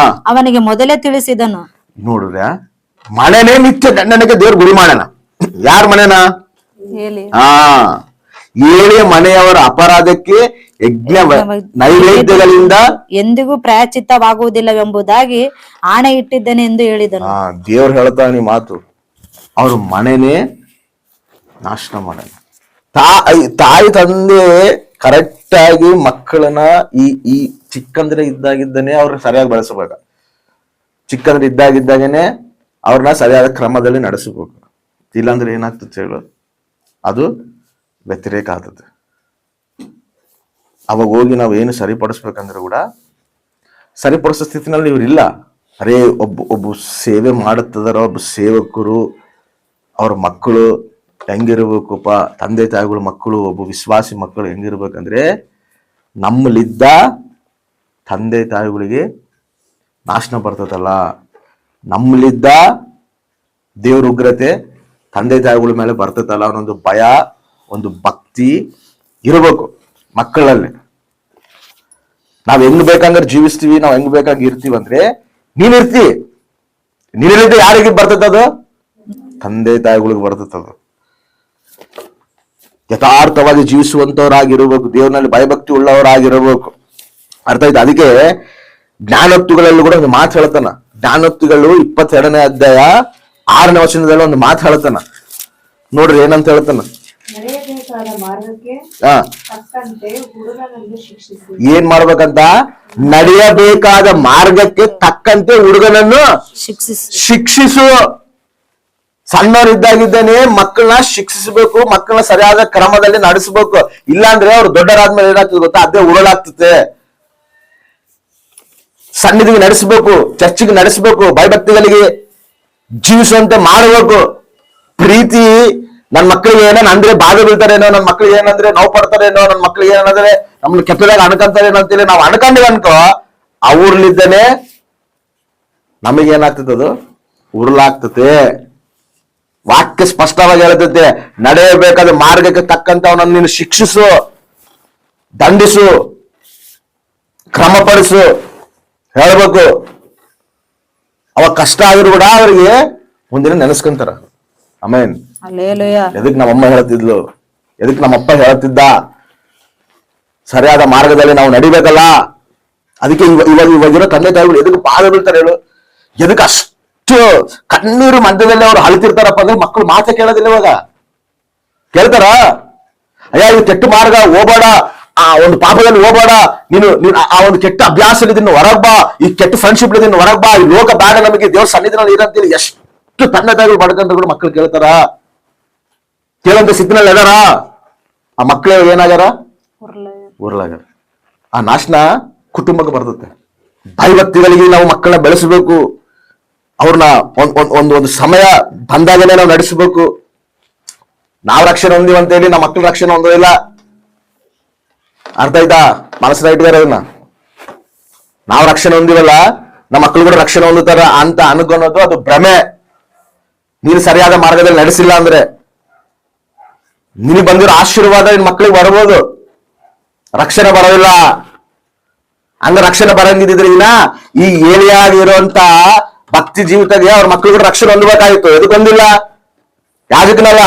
ಅವನಿಗೆ ಮೊದಲೇ ತಿಳಿಸಿದನು. ನೋಡ್ರ, ಮನೆನೇ ನಿತ್ಯ ದಂಡನೆಗೆ ದೇವ್ರ ಗುರಿ ಮಾಡೋಣ. ಯಾರ ಮನೆನ? ಏಳಿಯ ಮನೆಯವರ ಅಪರಾಧಕ್ಕೆ ಯಜ್ಞ ನೈವೇದ್ಯಗಳಿಂದ ಎಂದಿಗೂ ಪ್ರಾಯಶ್ಚಿತ್ತವಾಗುವುದಿಲ್ಲವೆಂಬುದಾಗಿ ಆಣೆ ಇಟ್ಟಿದ್ದೇನೆ ಎಂದು ಹೇಳಿದನು. ದೇವ್ರು ಹೇಳ್ತಾನೆ ಮಾತು, ಅವ್ರ ಮನೆನೇ ನಾಶನ ಮಾಡೋಣ. ತಾಯಿ ತಂದೆ ಕರೆಕ್ಟ್ ಆಗಿ ಮಕ್ಕಳನ್ನ ಈ ಚಿಕ್ಕಂದ್ರೆ ಇದ್ದಾಗಿದ್ದಾನೆ ಅವ್ರನ್ನ ಸರಿಯಾಗಿ ಬೆಳೆಸಬೇಕ. ಚಿಕ್ಕಂದ್ರೆ ಇದ್ದಾಗಿದ್ದಾಗೇನೆ ಅವ್ರನ್ನ ಸರಿಯಾದ ಕ್ರಮದಲ್ಲಿ ನಡೆಸಬೇಕು. ಇಲ್ಲಾಂದ್ರೆ ಏನಾಗ್ತದೆ ಹೇಳು, ಅದು ವ್ಯತಿರೇಕ ಆಗ್ತದೆ. ಅವಾಗ ಹೋಗಿ ನಾವು ಏನು ಸರಿಪಡಿಸ್ಬೇಕಂದ್ರೆ ಕೂಡ ಸರಿಪಡಿಸೋ ಸ್ಥಿತಿನಲ್ಲಿ ಇವ್ರಿಲ್ಲ. ಅರೇ ಒಬ್ಬ ಸೇವೆ ಮಾಡುತ್ತದಾರ, ಒಬ್ಬ ಸೇವಕರು ಅವ್ರ ಮಕ್ಕಳು ಹೆಂಗಿರ್ಬೇಕಪ್ಪ, ತಂದೆ ತಾಯಿಗಳ ಮಕ್ಕಳು, ಒಬ್ಬ ವಿಶ್ವಾಸಿ ಮಕ್ಕಳು ಹೆಂಗಿರ್ಬೇಕಂದ್ರೆ, ನಮ್ಮಲ್ಲಿದ್ದ ತಂದೆ ತಾಯಿಗಳಿಗೆ ನಾಶನ ಬರ್ತದಲ್ಲ, ನಮ್ಮಲ್ಲಿದ್ದ ದೇವ್ರ ಉಗ್ರತೆ ತಂದೆ ತಾಯಿಗಳ ಮೇಲೆ ಬರ್ತದಲ್ಲ ಅನ್ನೊಂದು ಭಯ, ಒಂದು ಭಕ್ತಿ ಇರಬೇಕು ಮಕ್ಕಳಲ್ಲಿ. ನಾವ್ ಹೆಂಗ್ ಬೇಕಂದ್ರೆ ಜೀವಿಸ್ತೀವಿ, ನಾವ್ ಹೆಂಗ್ ಬೇಕಾಗಿ ಇರ್ತೀವಿ ಅಂದ್ರೆ, ನೀನಿರ್ತಿ ಯಾರಿಗೆ ಬರ್ತದದು? ತಂದೆ ತಾಯಿಗಳಿಗೆ ಬರ್ತದದು. ಯಥಾರ್ಥವಾಗಿ ಜೀವಿಸುವಂತವರಾಗಿರ್ಬೇಕು, ದೇವರಲ್ಲಿ ಭಯಭಕ್ತಿ ಉಳ್ಳವರಾಗಿರ್ಬೇಕು. ಅರ್ಥ ಆಯ್ತು? ಅದಕ್ಕೆ ಜ್ಞಾನೋಕ್ತಿಗಳಲ್ಲೂ ಕೂಡ ಒಂದು ಮಾತು ಹೇಳ್ತಾನ. ಜ್ಞಾನೋಕ್ತಿಗಳು 22ನೇ ಅಧ್ಯಾಯ 6ನೇ ವಚನದಲ್ಲಿ ಒಂದು ಮಾತು ಹೇಳ್ತಾನ. ನೋಡ್ರಿ ಏನಂತ ಹೇಳ್ತಾನ. ಏನ್ ಮಾಡ್ಬೇಕಂತ? ನಡೆಯಬೇಕಾದ ಮಾರ್ಗಕ್ಕೆ ತಕ್ಕಂತೆ ಹುಡುಗನನ್ನು ಶಿಕ್ಷಿಸು. ಸಣ್ಣವರಿದ್ದಾಗಿದ್ದಾನೆ ಮಕ್ಕಳನ್ನ ಶಿಕ್ಷಿಸಬೇಕು, ಮಕ್ಕಳನ್ನ ಸರಿಯಾದ ಕ್ರಮದಲ್ಲಿ ನಡೆಸಬೇಕು. ಇಲ್ಲಾಂದ್ರೆ ಅವ್ರು ದೊಡ್ಡರಾದ್ಮೇಲೆ ಏನಾಗ್ತದೆ ಗೊತ್ತಾ, ಅದೇ ಉರುಳಾಗ್ತದೆ. ಸನ್ನಿಧಿಗೆ ನಡೆಸಬೇಕು, ಚರ್ಚಿಗೆ ನಡೆಸಬೇಕು, ಭಯಭಕ್ತಿಗಳಿಗೆ ಜೀವಿಸುವಂತೆ ಮಾಡಬೇಕು. ಪ್ರೀತಿ ನನ್ನ ಮಕ್ಕಳಿಗೆ ಏನೋ ಅಂದ್ರೆ ಬಾಧೆ ಬೀಳ್ತಾರೇನೋ, ನನ್ನ ಮಕ್ಳಿಗೆ ಏನಂದ್ರೆ ನೋವು ಪಡ್ತಾರೇನೋ, ನನ್ನ ಮಕ್ಳಿಗೆ ಏನಂದ್ರೆ ನಮ್ಗೆ ಕೆಟ್ಟದಾಗ ಅನ್ಕಂತಾರೇನೋ ಅಂತೇಳಿ ನಾವು ಅನ್ಕೊಂಡಿವಿ ಅನ್ಕೋ, ಅವ್ರಲ್ಲಿದ್ದಾನೆ ನಮಗೇನಾಗ್ತದದು ಉರುಳಾಗ್ತತೆ. ವಾಕ್ಯ ಸ್ಪಷ್ಟವಾಗಿ ಹೇಳ್ತೈತೆ, ನಡೆಯಬೇಕಾದ ಮಾರ್ಗಕ್ಕೆ ತಕ್ಕಂತ ಅವನನ್ನು ನೀನು ಶಿಕ್ಷಿಸು, ದಂಡಿಸು, ಕ್ರಮಪಡಿಸು ಹೇಳ್ಬೇಕು. ಅವಾಗ ಕಷ್ಟ ಆಗಿರು ಕೂಡ ಅವರಿಗೆ ಒಂದಿನ ನೆನೆಸ್ಕೊಂತಾರ. ಆಮೇನ್. ಹಲ್ಲೆಲೂಯಾ. ಎದಕ್ ನಮ್ಮಮ್ಮ ಹೇಳ್ತಿದ್ಲು, ಎದಕ್ ನಮ್ಮಪ್ಪ ಹೇಳ್ತಿದ್ದ, ಸರಿಯಾದ ಮಾರ್ಗದಲ್ಲಿ ನಾವು ನಡಿಬೇಕಲ್ಲ. ಅದಕ್ಕೆ ಇವಾಗಿರೋ ತಂದೆ ತಾಯಿಗಳು ಎದಕ್ಕೆ ಬಾಧೆ ಬೀಳ್ತಾರೆ ಹೇಳು, ಎದಕ್ಕೆ ಅಷ್ಟು ಕಣ್ಣೀರು ಮಧ್ಯದಲ್ಲಿ ಅವ್ರು ಅಳ್ತಿರ್ತಾರಪ್ಪ ಅಂದ್ರೆ ಮಕ್ಕಳು ಮಾತೆ ಕೇಳೋದಿಲ್ಲ. ಇವಾಗ ಕೇಳ್ತಾರ, ಅಯ್ಯ ಇದು ಕೆಟ್ಟ ಮಾರ್ಗ ಹೋಗ್ಬೇಡ, ಆ ಒಂದು ಪಾಪದಲ್ಲಿ ಹೋಗ್ಬೇಡ, ನೀನು ಆ ಒಂದು ಕೆಟ್ಟ ಅಭ್ಯಾಸದಿಂದ ಹೊರಗ್ ಬಾ, ಈ ಕೆಟ್ಟ ಫ್ರೆಂಡ್ಶಿಪ್ ಹೊರಗ್ ಬಾ, ಈ ಲೋಕ ಬೇಡ ನಮಗೆ, ದೇವ್ರ ಸನ್ನಿಧಿನಲ್ಲಿ ಇರಂತೇಳಿ ಎಷ್ಟು ತಂದೆ ತಾಯಿಗಳು ಬಡ್ಕಂತ ಕೂಡ ಮಕ್ಕಳು ಕೇಳ್ತಾರ. ಕೇಳಂತ ಸ್ಥಿತಿನಲ್ಲಿ ಅದಾರ. ಆ ಮಕ್ಕಳೇ ಏನಾಗ್ಯಾರ, ಉರ್ಲಾಗ್ಯಾರ. ಆ ನಾಶನ ಕುಟುಂಬಕ್ಕೆ ಬರ್ತದೆ. ಭಯಭಕ್ತಿಗಳಿಗೆ ನಾವು ಮಕ್ಕಳನ್ನ ಬೆಳೆಸಬೇಕು. ಅವ್ರನ್ನ ಒಂದು ಸಮಯ ಬಂದಾಗಲೇ ನಾವು ನಡೆಸಬೇಕು. ನಾವು ರಕ್ಷಣೆ ಹೊಂದಿವ ಅಂತ ಹೇಳಿ ನಮ್ಮ ಮಕ್ಕಳ ರಕ್ಷಣೆ ಹೊಂದೋದಿಲ್ಲ. ಅರ್ಥ ಆಯ್ತಾ? ಮನಸ್ಸಿನ ಇಟ್ಟಾರ ಅದನ್ನ. ನಾವು ರಕ್ಷಣೆ ಹೊಂದಿವಲ್ಲ, ನಮ್ಮ ಮಕ್ಕಳು ಕೂಡ ರಕ್ಷಣೆ ಹೊಂದುತ್ತಾರ ಅಂತ ಅನ್ಕೊಳೋದು ಅದು ಭ್ರಮೆ. ನೀನು ಸರಿಯಾದ ಮಾರ್ಗದಲ್ಲಿ ನಡೆಸಿಲ್ಲ ಅಂದ್ರೆ ನಿನಗೆ ಬಂದಿರೋ ಆಶೀರ್ವಾದ ನಿನ್ ಮಕ್ಕಳಿಗೆ ಬರ್ಬೋದು, ರಕ್ಷಣೆ ಬರೋದಿಲ್ಲ. ಹಂಗ ರಕ್ಷಣೆ ಬರಂಗಿದ್ರೆ ಈ ಏಳಿಯಾಗಿರುವಂತ ಭಕ್ತಿ ಜೀವಿತಗೆ ಅವ್ರ ಮಕ್ಕಳು ಕೂಡ ರಕ್ಷಣೆ ಹೊಂದಬೇಕಾಗಿತ್ತು. ಎದಕ್ಕೊಂದಿಲ್ಲ? ಯಾಜಕನಲ್ಲ,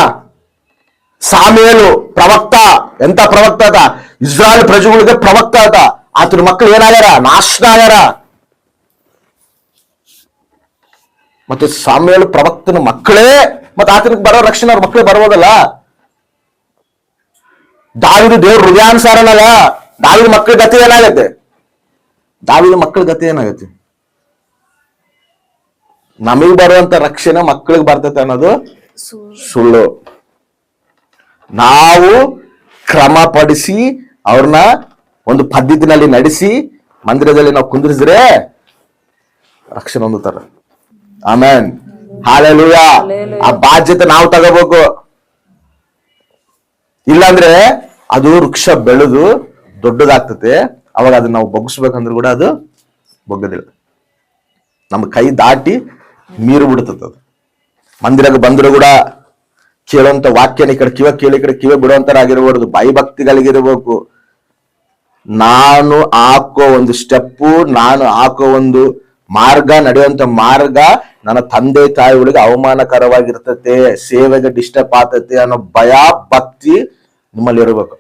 ಸಾಮೇಲು ಪ್ರವಕ್ತ. ಎಂತ ಪ್ರವಕ್ತ ಆತ? ಇಸ್ರಾಯೇಲ್ ಪ್ರಜೆಗಳಿಗೆ ಪ್ರವಕ್ತ ಆತ. ಆತನ ಮಕ್ಕಳು ಏನಾಗ್ಯಾರ? ನಾಶನ ಆಗ್ಯಾರ. ಮತ್ತೆ ಸಾಮೇಲು ಪ್ರವಕ್ತನ ಮಕ್ಕಳೇ ಮತ್ತೆ ಆತನಿಗೆ ಬರೋ ರಕ್ಷಣೆ ಅವ್ರ ಮಕ್ಕಳೇ ಬರ್ಬೋದಲ್ಲ. ದಾವಿದ ದೇವ್ರ ಹೃದಯಾನುಸಾರನಲ್ಲ. ದಾವಿದ ಮಕ್ಕಳ ಗತಿ ಏನಾಗತ್ತೆ? ದಾವಿದ ಮಕ್ಕಳ ಗತಿ ಏನಾಗತ್ತೆ? ನಮಗ್ ಬರುವಂತ ರಕ್ಷಣೆ ಮಕ್ಕಳಿಗೆ ಬರ್ತೈತೆ ಅನ್ನೋದು ಸುಳ್ಳು. ನಾವು ಕ್ರಮಪಡಿಸಿ ಅವ್ರನ್ನ ಒಂದು ಪದ್ಧತಿನಲ್ಲಿ ನಡೆಸಿ ಮಂದಿರದಲ್ಲಿ ನಾವು ಕುಂದಿರಿಸಿದ್ರೆ ರಕ್ಷಣೆ ಹೊಂದುತ್ತಾರ. ಆಮೇನ್. ಹಲ್ಲೆಲೂಯಾ. ಆ ಬಾಧ್ಯತೆ ನಾವು ತಗೋಬೇಕು. ಇಲ್ಲಾಂದ್ರೆ ಅದು ವೃಕ್ಷ ಬೆಳೆದು ದೊಡ್ಡದಾಗ್ತತೆ. ಅವಾಗ ಅದನ್ನ ನಾವು ಬಗ್ಗಿಸ್ಬೇಕಂದ್ರೆ ಕೂಡ ಅದು ಬಗ್ಗದಿಲ್ಲ. ನಮ್ಮ ಕೈ ದಾಟಿ ಮೀರು ಬಿಡ್ತದ. ಅದು ಮಂದಿರಕ್ಕೆ ಬಂದ್ರು ಕೂಡ ಕೇಳುವಂತ ವಾಕ್ಯನ ಈ ಕಡೆ ಕಿವ ಕೇಳಿ ಈ ಕಡೆ ಕಿವ ಬಿಡುವಂತರಾಗಿರ್ಬಾರ್ದು. ಭಯಭಕ್ತಿಗಳಿಗಿರ್ಬೇಕು. ನಾನು ಹಾಕೋ ಒಂದು ಸ್ಟೆಪ್ಪು, ನಾನು ಹಾಕೋ ಒಂದು ಮಾರ್ಗ, ನಡೆಯುವಂತ ಮಾರ್ಗ ನನ್ನ ತಂದೆ ತಾಯಿಗಳಿಗೆ ಅವಮಾನಕರವಾಗಿರ್ತತೆ, ಸೇವೆಗೆ ಡಿಸ್ಟರ್ಬ್ ಆಗ್ತತೆ ಅನ್ನೋ ಭಯ ಭಕ್ತಿ ನಿಮ್ಮಲ್ಲಿ ಇರಬೇಕು.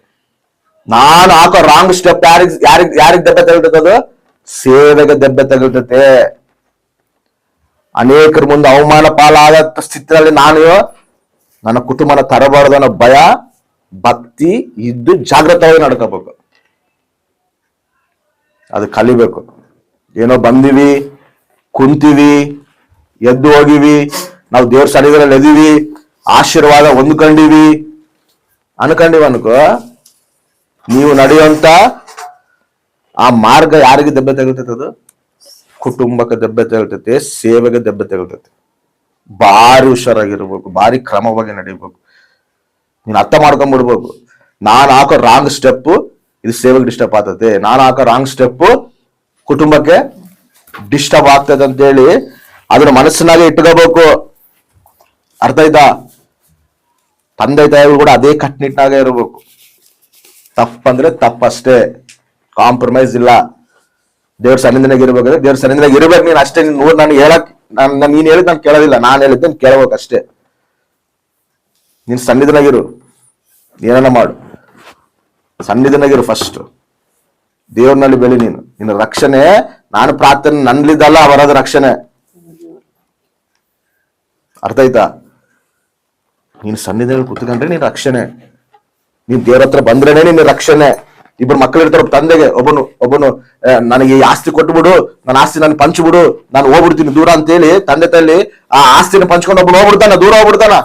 ನಾನು ಹಾಕೋ ರಾಂಗ್ ಸ್ಟೆಪ್ ಯಾರಿಗ್ ದೆಬ್ಬೆ ತಗೊಳ್ತದೆ? ಸೇವೆಗೆ ದೆಬ್ಬೆ ತಗೊಳ್ತತೆ. ಅನೇಕರ ಮುಂದೆ ಅವಮಾನ ಪಾಲಾದ ಸ್ಥಿತಿಯಲ್ಲಿ ನಾನು ನನ್ನ ಕುಟುಂಬನ ತರಬಾರದು ಅನ್ನೋ ಭಯ ಭಕ್ತಿ ಇದ್ದು ಜಾಗೃತವಾಗಿ ನಡ್ಕೋಬೇಕು. ಅದು ಕಲಿಬೇಕು. ಏನೋ ಬಂದಿವಿ, ಕುಂತೀವಿ, ಎದ್ದು ಹೋಗಿವಿ, ನಾವು ದೇವ್ರ ಸನ್ನಿಧಿಯಲ್ಲಿ ಎದೀವಿ, ಆಶೀರ್ವಾದ ಹೊಂದ್ಕೊಂಡಿವಿ ಅನ್ಕೊಂಡಿವಿ ಅನ್ಕೋ, ನೀವು ನಡೆಯುವಂತ ಆ ಮಾರ್ಗ ಯಾರಿಗೆ ದೆಬ್ಬೆ ತಗೊಳ್ತೈತೆ? ಅದು ಕುಟುಂಬಕ್ಕೆ ದೆಬ್ಬೆ ತಗೊಳ್ತೈತೆ, ಸೇವೆಗೆ ದೆಬ್ಬೆ ತಗೊಳ್ತೈತೆ. ಭಾರಿ ಹುಷಾರಾಗಿರ್ಬೇಕು, ಭಾರಿ ಕ್ರಮವಾಗಿ ನಡೀಬೇಕು. ನೀನು ಅರ್ಥ ಮಾಡ್ಕೊಂಡ್ಬಿಡ್ಬೇಕು. ನಾನು ಹಾಕೋ ರಾಂಗ್ ಸ್ಟೆಪ್ ಇದು ಸೇವೆಗೆ ಡಿಸ್ಟರ್ಬ್ ಆಗ್ತದೆ, ನಾನು ಹಾಕೋ ರಾಂಗ್ ಸ್ಟೆಪ್ ಕುಟುಂಬಕ್ಕೆ ಡಿಸ್ಟರ್ಬ್ ಆಗ್ತದೆ ಅಂತೇಳಿ ಅದನ್ನ ಮನಸ್ಸಿನಾಗೆ ಇಟ್ಕೋಬೇಕು. ಅರ್ಥ ಆಯ್ತಾ? ತಂದೆ ತಾಯಿಗಳು ಕೂಡ ಅದೇ ಕಟ್ಟುನಿಟ್ಟಾಗೆ ಇರಬೇಕು. ತಪ್ಪಂದ್ರೆ ತಪ್ಪಷ್ಟೇ, ಕಾಂಪ್ರಮೈಸ್ ಇಲ್ಲ. ದೇವ್ರ ಸನ್ನಿಧಿನಾಗ ಇರ್ಬೇಕಾದ್ರೆ ದೇವ್ರ ಸನ್ನಿಧಿನಾಗ ಇರ್ಬೇಕು. ನೀನ್ ಅಷ್ಟೇ. ನಾನು ಹೇಳಕ್ ನೀನ್ ಹೇಳಿದ್ ನಾನು ಕೇಳೋದಿಲ್ಲ, ನಾನು ಹೇಳಿದ್ದೆ ಕೇಳ್ಬೇಕು ಅಷ್ಟೇ. ನೀನ್ ಸನ್ನಿಧಿನಾಗಿರು, ಏನನ್ನ ಮಾಡು, ಸನ್ನಿಧಿನಾಗಿರು ಫಸ್ಟ್. ದೇವ್ರನಲ್ಲಿ ಬೆಳಿ. ನಿನ್ನ ರಕ್ಷಣೆ ನಾನು ಪ್ರಾರ್ಥನೆ ನನ್ಲಿದ್ದಲ್ಲ ಬರೋದು ರಕ್ಷಣೆ. ಅರ್ಥ ಆಯ್ತಾ? ನೀನು ಸನ್ನಿಧಿನಲ್ಲಿ ಕೂತ್ಕೊಂಡ್ರೆ ನೀನ್ ರಕ್ಷಣೆ. ನೀನ್ ದೇವ್ರ ಹತ್ರ ಬಂದ್ರೇನೆ ನಿನ್ನ ರಕ್ಷಣೆ. ಇಬ್ಬರು ಮಕ್ಕಳು ಇರ್ತಾರ, ತಂದೆಗೆ ಒಬ್ಬನು ನನಗೆ ಈ ಆಸ್ತಿ ಕೊಟ್ಬಿಡು, ನನ್ನ ಆಸ್ತಿ ನಾನು ಪಂಚ್ಬಿಡು, ನಾನು ಹೋಗ್ಬಿಡ್ತೀನಿ ದೂರ ಅಂತೇಳಿ ತಂದೆ ತಾಯಿ ಆ ಆಸ್ತಿನ ಪಂಚ್ಕೊಂಡು ಒಬ್ಬನು ಹೋಗ್ಬಿಡ್ತಾನ, ದೂರ ಹೋಗ್ಬಿಡ್ತಾನ.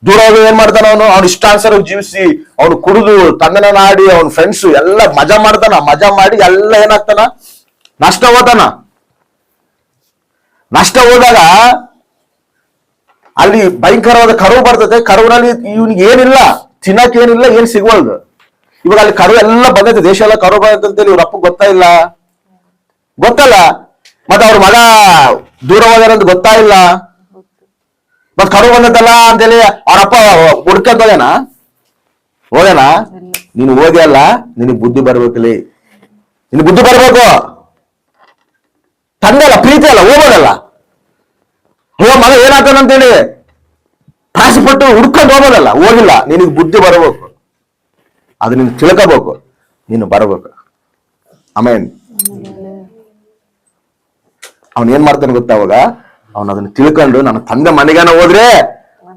ದೂರ ಹೋಗಿ ಏನ್ ಮಾಡ್ತಾನ? ಅವ್ನು ಇಷ್ಟಾನುಸಾರ ಜೀವಿಸಿ, ಅವನು ಕುಡಿದು ತಂದನ ನಾಡಿ ಅವನ ಫ್ರೆಂಡ್ಸ್ ಎಲ್ಲ ಮಜಾ ಮಾಡ್ತಾನ. ಮಜಾ ಮಾಡಿ ಎಲ್ಲ ಏನಾಗ್ತಾನ? ನಷ್ಟ ಹೋತಾನ. ನಷ್ಟ ಹೋದಾಗ ಅಲ್ಲಿ ಭಯಂಕರವಾದ ಕರುವು ಬರ್ತದೆ. ಕರುವಿನಲ್ಲಿ ಇವನಿಗೆ ಏನಿಲ್ಲ, ತಿನ್ನಕ್ ಏನಿಲ್ಲ, ಏನ್ ಸಿಗ್ವಲ್ದು. ಇವಾಗ ಅಲ್ಲಿ ಕರು ಎಲ್ಲ ಬಂದೈತೆ, ದೇಶ ಎಲ್ಲ ಕರು ಬಂದೈತೆ ಅಂತೇಳಿ ಇವ್ರ ಅಪ್ಪ ಗೊತ್ತಿಲ್ಲ. ಮತ್ತೆ ಅವ್ರ ಮಗ ದೂರ ಹೋಗ್ಯಾರ ಅಂತ ಗೊತ್ತಾಯಿಲ್ಲ. ಮತ್ ಕರು ಬಂದತ್ತಲ್ಲ ಅಂತೇಳಿ ಅವ್ರಪ್ಪ ಹುಡ್ಕಂತ ಹೋಗ್ಯಾನ. ನೀನು ಓದಿ ಅಲ್ಲ, ನಿನಗ್ ಬುದ್ಧಿ ಬರ್ಬೇಕಲ್ಲಿ, ನಿನ್ ಬುದ್ಧಿ ಬರ್ಬೇಕು. ತಂದೆ ಅಲ್ಲ, ಪ್ರೀತಿ ಅಲ್ಲ, ಹೋಗೋದಲ್ಲ. ಮಗ ಏನಾಗ್ತಾನಂತೇಳಿ ಪ್ರಾಸಪಟ್ಟು ಹುಡ್ಕೊಂಡು ಹೋಗೋದಲ್ಲ, ಹೋಗಿಲ್ಲ. ನಿನಗ್ ಬುದ್ಧಿ ಬರಬೇಕು, ಅದು ನೀನು ತಿಳ್ಕೋಬೇಕು, ನೀನು ಬರಬೇಕು. ಆಮೇನ್. ಅವನ್ ಏನ್ ಮಾಡ್ತಾನೆ ಗೊತ್ತಾ, ಅವಾಗ ಅವನ್ ಅದನ್ನ ತಿಳ್ಕೊಂಡು ನನ್ನ ತಂದೆ ಮನೆಗೇನ ಹೋದ್ರೆ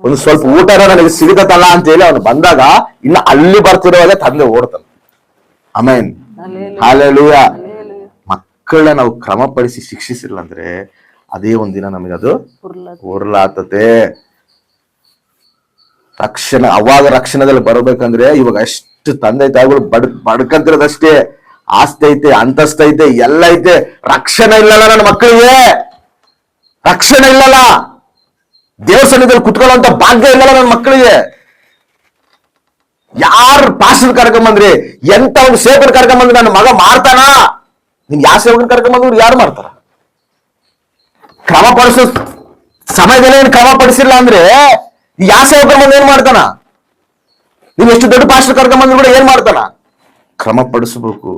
ಒಂದು ಸ್ವಲ್ಪ ಊಟ ನನಗೆ ಸಿಗತಲ್ಲ ಅಂತ ಹೇಳಿ ಅವನು ಬಂದಾಗ ಇನ್ನು ಅಲ್ಲಿ ಬರ್ತಿರುವಾಗ ತಂದೆ ಓಡ್ತಾನೆ. ಆಮೇನ್. ಹಲ್ಲೆಲೂಯಾ. ಮಕ್ಕಳನ್ನ ನಾವು ಕ್ರಮಪಡಿಸಿ ಶಿಕ್ಷಿಸಿಲ್ಲ ಅಂದ್ರೆ ಅದೇ ಒಂದಿನ ನಮಗೆ ಅದು ಉರ್ಲಾತತೆ. ಅವಾಗ ರಕ್ಷಣೆದಲ್ಲಿ ಬರ್ಬೇಕಂದ್ರೆ ಇವಾಗ ಎಷ್ಟು ತಂದೆ ತಾಯಿಗಳು ಬಡ್ಕಂತಿರೋದಷ್ಟೇ. ಆಸ್ತಿ ಐತೆ, ಅಂತಸ್ತೈತೆ, ಎಲ್ಲ ಐತೆ, ರಕ್ಷಣೆ ಇಲ್ಲಲ್ಲ ನನ್ನ ಮಕ್ಕಳಿಗೆ. ರಕ್ಷಣೆ ಇಲ್ಲಲ್ಲ, ದೇವಸ್ಥಾನದಲ್ಲಿ ಕುತ್ಕೊಳ್ಳುವಂತ ಭಾಗ್ಯ ಇಲ್ಲಲ್ಲ ನನ್ನ ಮಕ್ಕಳಿಗೆ. ಯಾರು ಪಾಸ್ಟರ್ ಕರ್ಕೊಂಬಂದ್ರಿ, ಎಂತ ಒಂದು ಸೇವಕರು ಕರ್ಕೊಂಬಂದ್ರಿ, ನನ್ನ ಮಗ ಮಾಡ್ತಾನ? ನಿನ್ ಯಾವ ಸೇವಕರು ಕರ್ಕೊಂಬಂದ್ರು ಯಾರು ಮಾಡ್ತಾರ? ಕ್ರಮಪಡಿಸೋ ಸಮಯದಲ್ಲಿ ಏನ್ ಕ್ರಮಪಡಿಸಿಲ್ಲ ಅಂದ್ರೆ ಯಾವ ಸೇವಕರು ಬಂದು ಏನ್ ಮಾಡ್ತಾನ? ನೀವ್ ಎಷ್ಟು ದೊಡ್ಡ ಪಾಸ್ಟರ್ ಕರ್ಕೊಂಬಂದ್ರು ಕೂಡ ಏನ್ ಮಾಡ್ತಾನ? ಕ್ರಮಪಡಿಸಬೇಕು.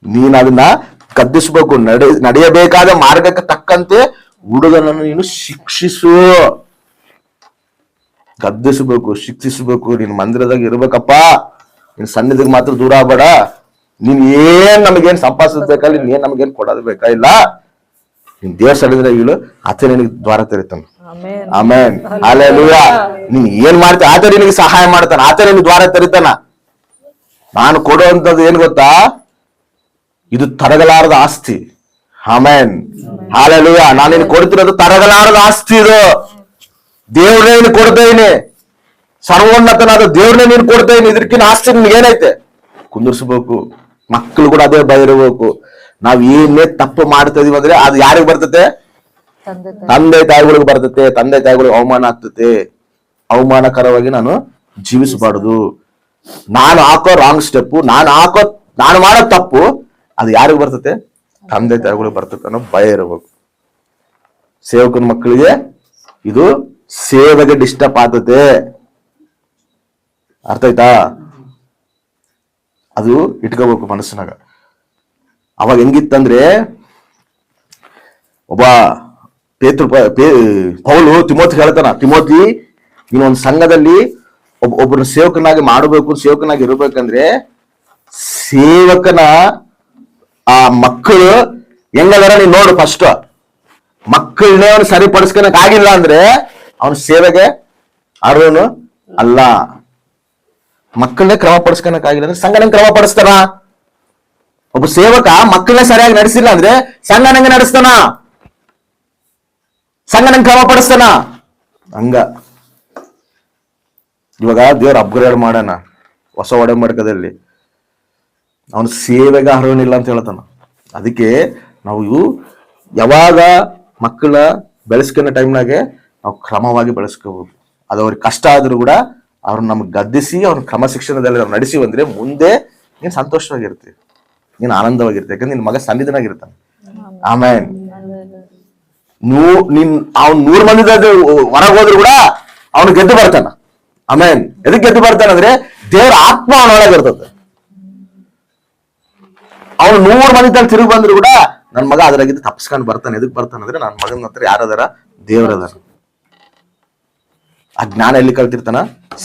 ನೀನ್ ಅದನ್ನ ಗದ್ದಿಸ್ಬೇಕು. ನಡೆಯಬೇಕಾದ ಮಾರ್ಗಕ್ಕೆ ತಕ್ಕಂತೆ ಹುಡುಗನನ್ನು ನೀನು ಶಿಕ್ಷಿಸು. ಗದ್ದಿಸ್ಬೇಕು, ಶಿಕ್ಷಿಸಬೇಕು. ನೀನ್ ಮಂದಿರದಾಗ ಇರ್ಬೇಕಪ್ಪ, ನೀನ್ ಸನ್ನಿಧಿಗೆ ಮಾತ್ರ ದೂರ ಆಗ್ಬೇಡ. ನೀನ್ ಏನ್ ನಮಗೇನ್ ಸಂಪಾದಿಸ್ಬೇಕಲ್ಲ, ನೀನ್ ಏನ್ ನಮಗೇನ್ ಕೊಡೋದು ಬೇಕಾಗಿಲ್ಲ. ನೀನ್ ದೇಶ ಹೇಳಿದ್ರೆ ಇಳು, ಆತ ನಿನಗೆ ದ್ವಾರ ತೆರಿತಾನ. ಆಮೇನ್. ಹಲ್ಲೆಲೂಯಾ. ನೀನ್ ಏನ್ ಮಾಡ್ತೀಯ, ಆತ ನಿನಗೆ ಸಹಾಯ ಮಾಡ್ತಾನ, ಆತ ನಿನಗೆ ದ್ವಾರ ತೆರಿತಾನ. ನಾನು ಕೊಡುವಂತದ್ದು ಏನ್ ಗೊತ್ತಾ, ಇದು ತರಗಲಾರದ ಆಸ್ತಿ. ಆಮೇನ್. ಹಲ್ಲೆಲೂಯಾ. ನಾನು ನಿನ್ ಕೊಡ್ತಿರೋದು ತರಗಲಾರದ ಆಸ್ತಿ. ಇದು ದೇವ್ರನ್ನೇ ನೀನು ಕೊಡ್ತೇನೆ, ಸರ್ವೋನ್ನತನಾದ ದೇವ್ರನ್ನೇ ನೀನು ಕೊಡ್ತೇನೆ. ಇದಕ್ಕಿನ ಆಸ್ತಿ ನಿನ್ಗೆ ಏನೈತೆ? ಕುಂದಿರ್ಸ್ಬೇಕು. ಮಕ್ಕಳು ಕೂಡ ಅದೇ ಭಯ ಇರಬೇಕು. ನಾವ್ ಏನೇ ತಪ್ಪು ಮಾಡ್ತಾ ಇದೀವಿ ಅಂದ್ರೆ ಅದು ಯಾರಿಗೆ ಬರ್ತತೆ? ತಂದೆ ತಾಯಿಗಳಿಗೆ ಬರ್ತತೆ. ತಂದೆ ತಾಯಿಗಳಿಗೆ ಅವಮಾನ ಆಗ್ತತೆ. ಅವಮಾನಕರವಾಗಿ ನಾನು ಜೀವಿಸಬಾರ್ದು. ನಾನು ಹಾಕೋ ರಾಂಗ್ ಸ್ಟೆಪ್, ನಾನು ಮಾಡೋ ತಪ್ಪು ಅದು ಯಾರಿಗೆ ಬರ್ತತೆ? ತಂದೆ ತಾಯಿಗಳಿಗೆ ಬರ್ತತೆ ಅನ್ನೋ ಭಯ ಇರಬೇಕು. ಸೇವಕನ ಮಕ್ಕಳಿಗೆ ಇದು ಸೇವೆಗೆ ಡಿಸ್ಟರ್ಬ್ ಆಗ್ತತೆ. ಅರ್ಥ ಆಯ್ತಾ? ಅದು ಇಟ್ಕೋಬೇಕು ಮನಸ್ಸಿನಾಗ. ಅವಾಗ ಹೆಂಗಿತ್ತಂದ್ರೆ, ಒಬ್ಬ ಪೌಲು ತಿಮೋತಿ ಹೇಳ್ತಾನ, ತಿಮೋತಿ ನೀನೊಂದು ಸಂಘದಲ್ಲಿ ಒಬ್ಬನ ಸೇವಕನಾಗಿ ಮಾಡಬೇಕು, ಸೇವಕನಾಗಿ ಇರಬೇಕಂದ್ರೆ ಸೇವಕನ ಆ ಮಕ್ಕಳು ಹೆಂಗದಾರ ನೀನ್ ನೋಡು. ಫಸ್ಟ್ ಮಕ್ಕಳನ್ನೇ ಅವನು ಸರಿಪಡಿಸ್ಕೊಳಕ್ ಆಗಿಲ್ಲ ಅಂದ್ರೆ ಅವನ ಸೇವೆಗೆ ಅರ್ಹನು ಅಲ್ಲ. ಮಕ್ಕಳನ್ನೇ ಕ್ರಮಪಡಿಸ್ಕೊಳಕ್ ಆಗಿಲ್ಲ ಅಂದ್ರೆ ಸಂಘ ಕ್ರಮಪಡಿಸ್ತಾನ? ಒಬ್ಬ ಸೇವಕ ಮಕ್ಕಳನ್ನೇ ಸರಿಯಾಗಿ ನಡೆಸಿಲ್ಲ ಅಂದ್ರೆ ಸಂಘ ನಂಗೆ ನಡೆಸ್ತಾನ? ಸಂಘ ನಂಗೆ ಕ್ರಮಪಡಿಸ್ತಾನ? ಹಂಗ ಇವಾಗ ದೇವ್ರ ಅಪ್ಗ್ರೇಡ್ ಮಾಡೋಣ ಹೊಸ ಒಡಂಬಡಿಕೆಯಲ್ಲಿ, ಅವನು ಸೇವೆಗೆ ಅರ್ಹನಿಲ್ಲ ಅಂತ ಹೇಳ್ತಾನ. ಅದಕ್ಕೆ ನಾವು ಯಾವಾಗ ಮಕ್ಕಳ ಬೆಳೆಸ್ಕೊಳೋ ಟೈಮ್ನಾಗೆ ನಾವು ಕ್ರಮವಾಗಿ ಬೆಳೆಸ್ಕೋಬೇಕು. ಅದು ಅವ್ರಿಗೆ ಕಷ್ಟ ಆದ್ರೂ ಕೂಡ ಅವ್ರನ್ನ ನಮ್ಗೆ ಗದ್ದಿಸಿ ಅವ್ರ ಕ್ರಮ ಶಿಕ್ಷಣದಲ್ಲಿ ನಾವು ನಡೆಸಿ ಬಂದ್ರೆ ಮುಂದೆ ನೀನ್ ಸಂತೋಷವಾಗಿರ್ತೀವಿ, ನೀನ್ ಆನಂದವಾಗಿರ್ತೀವಿ. ಯಾಕಂದ್ರೆ ನಿನ್ ಮಗ ಸನ್ನಿಧಿನಾಗಿರ್ತಾನೆ. ಆಮೇನ್. ಅವ್ನ್ 100 ಮಂದಿ ಹೊರಗೆ ಹೋದ್ರು ಕೂಡ ಅವನು ಗೆದ್ದು ಬರ್ತಾನ. ಆಮೇನ್. ಎದಕ್ಕೆ ಗೆದ್ದು ಬರ್ತಾನಂದ್ರೆ ದೇವ್ರ ಆತ್ಮ ಅವನೊಳಗಿರ್ತದೆ. ಅವನು 100 ಮಂದಿ ತಿರುಗಿ ಬಂದ್ರು ಕೂಡ ನನ್ ಮಗ ಅದ್ರಾಗಿದ್ದು ತಪ್ಪಿಸ್ಕೊಂಡು ಬರ್ತಾನೆ. ಎದಕ್ ಬರ್ತಾನಂದ್ರೆ ನನ್ನ ಮಗನ ಹತ್ರ ಯಾರದಾರ? ದೇವ್ರದಾರ. ಆ ಜ್ಞಾನ ಎಲ್ಲಿ ಕಲ್ತಿರ್ತಾನ?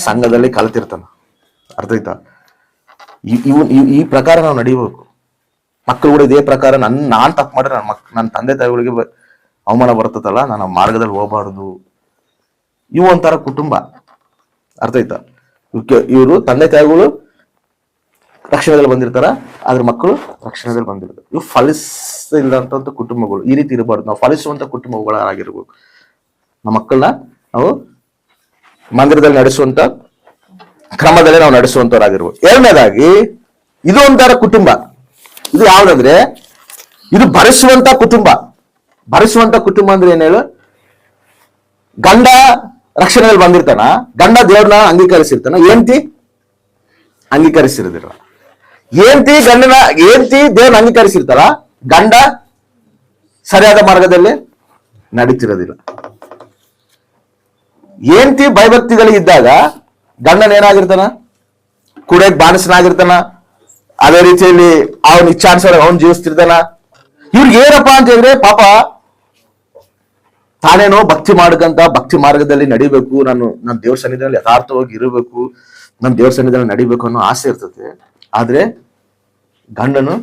ಸಂಘದಲ್ಲಿ ಕಲ್ತಿರ್ತಾನ. ಅರ್ಥ ಆಯ್ತಾ? ಈ ಪ್ರಕಾರ ನಾವು ನಡಿಬೇಕು. ಮಕ್ಕಳು ಕೂಡ ಇದೇ ಪ್ರಕಾರ ನಾನ್ ತಪ್ಪು ಮಾಡ್ರೆ ನನ್ನ ತಂದೆ ತಾಯಿಗಳಿಗೆ ಅವಮಾನ ಬರ್ತದಲ್ಲ, ನಾನು ಆ ಮಾರ್ಗದಲ್ಲಿ ಹೋಗ್ಬಾರ್ದು. ಇವು ಒಂಥರ ಕುಟುಂಬ. ಅರ್ಥ ಆಯ್ತಾ? ಇವರು ತಂದೆ ತಾಯಿಗಳು ರಕ್ಷಣೆದಲ್ಲಿ ಬಂದಿರ್ತಾರ, ಅದ್ರ ಮಕ್ಕಳು ರಕ್ಷಣೆದಲ್ಲಿ ಬಂದಿರ್ತಾರೆ. ಇವು ಫಲಿಸಿಲ್ಲಂತ ಕುಟುಂಬಗಳು. ಈ ರೀತಿ ಇರಬಾರ್ದು. ನಾವು ಫಲಿಸುವಂತ ಕುಟುಂಬಗಳಾಗಿರ್ಬೇಕು. ನಮ್ಮ ಮಕ್ಕಳನ್ನ ನಾವು ಮಂದಿರದಲ್ಲಿ ನಡೆಸುವಂತ ಕ್ರಮದಲ್ಲಿ ನಾವು ನಡೆಸುವಂತವರಾಗಿರ್ಬೋದು. ಎರಡನೇದಾಗಿ ಇದು ಒಂಥರ ಕುಟುಂಬ. ಇದು ಯಾವ್ದಂದ್ರೆ ಇದು ಭರಿಸುವಂತ ಕುಟುಂಬ. ಭರಿಸುವಂತ ಕುಟುಂಬ ಅಂದ್ರೆ ಏನ್ ಹೇಳು? ಗಂಡ ರಕ್ಷಣೆಯಲ್ಲಿ ಬಂದಿರ್ತಾನ, ಗಂಡ ದೇವ್ರನ್ನ ಅಂಗೀಕರಿಸಿರ್ತಾನ, ಹೆಂಡತಿ ಅಂಗೀಕರಿಸಿರೋದಿಲ್ಲ. ಹೆಂಡತಿ ದೇವ್ರನ್ನ ಅಂಗೀಕರಿಸಿರ್ತಾರ, ಗಂಡ ಸರಿಯಾದ ಮಾರ್ಗದಲ್ಲಿ ನಡೀತಿರೋದಿಲ್ಲ. ಹೆಂಡತಿ ಭಯಭಕ್ತಿಗಳಿದ್ದಾಗ ಗಂಡನ ಏನಾಗಿರ್ತಾನ, ಕುಡಿಯಕ್ ಬಾಣಸನಾಗಿರ್ತಾನ, ಅದೇ ರೀತಿಯಲ್ಲಿ ಅವನ ಇಚ್ಛಾನುಸಾರ ಅವನ್ ಜೀವಿಸ್ತಿರ್ತಾನ. ಇವ್ರಿಗೆ ಏನಪ್ಪಾ ಅಂತ ಹೇಳಿದ್ರೆ ಪಾಪ ತಾನೇನೋ ಭಕ್ತಿ ಮಾಡ್ಕಂತ ಭಕ್ತಿ ಮಾರ್ಗದಲ್ಲಿ ನಡಿಬೇಕು, ನನ್ನ ದೇವ್ರ ಸನ್ನಿಧಿಯಲ್ಲಿ ಯಥಾರ್ಥವಾಗಿ ಇರಬೇಕು, ನನ್ನ ದೇವ್ರ ಸನ್ನಿಧಿಯಲ್ಲಿ ನಡಿಬೇಕು ಅನ್ನೋ ಆಸೆ ಇರ್ತದೆ. ಆದ್ರೆ ಗಂಡನು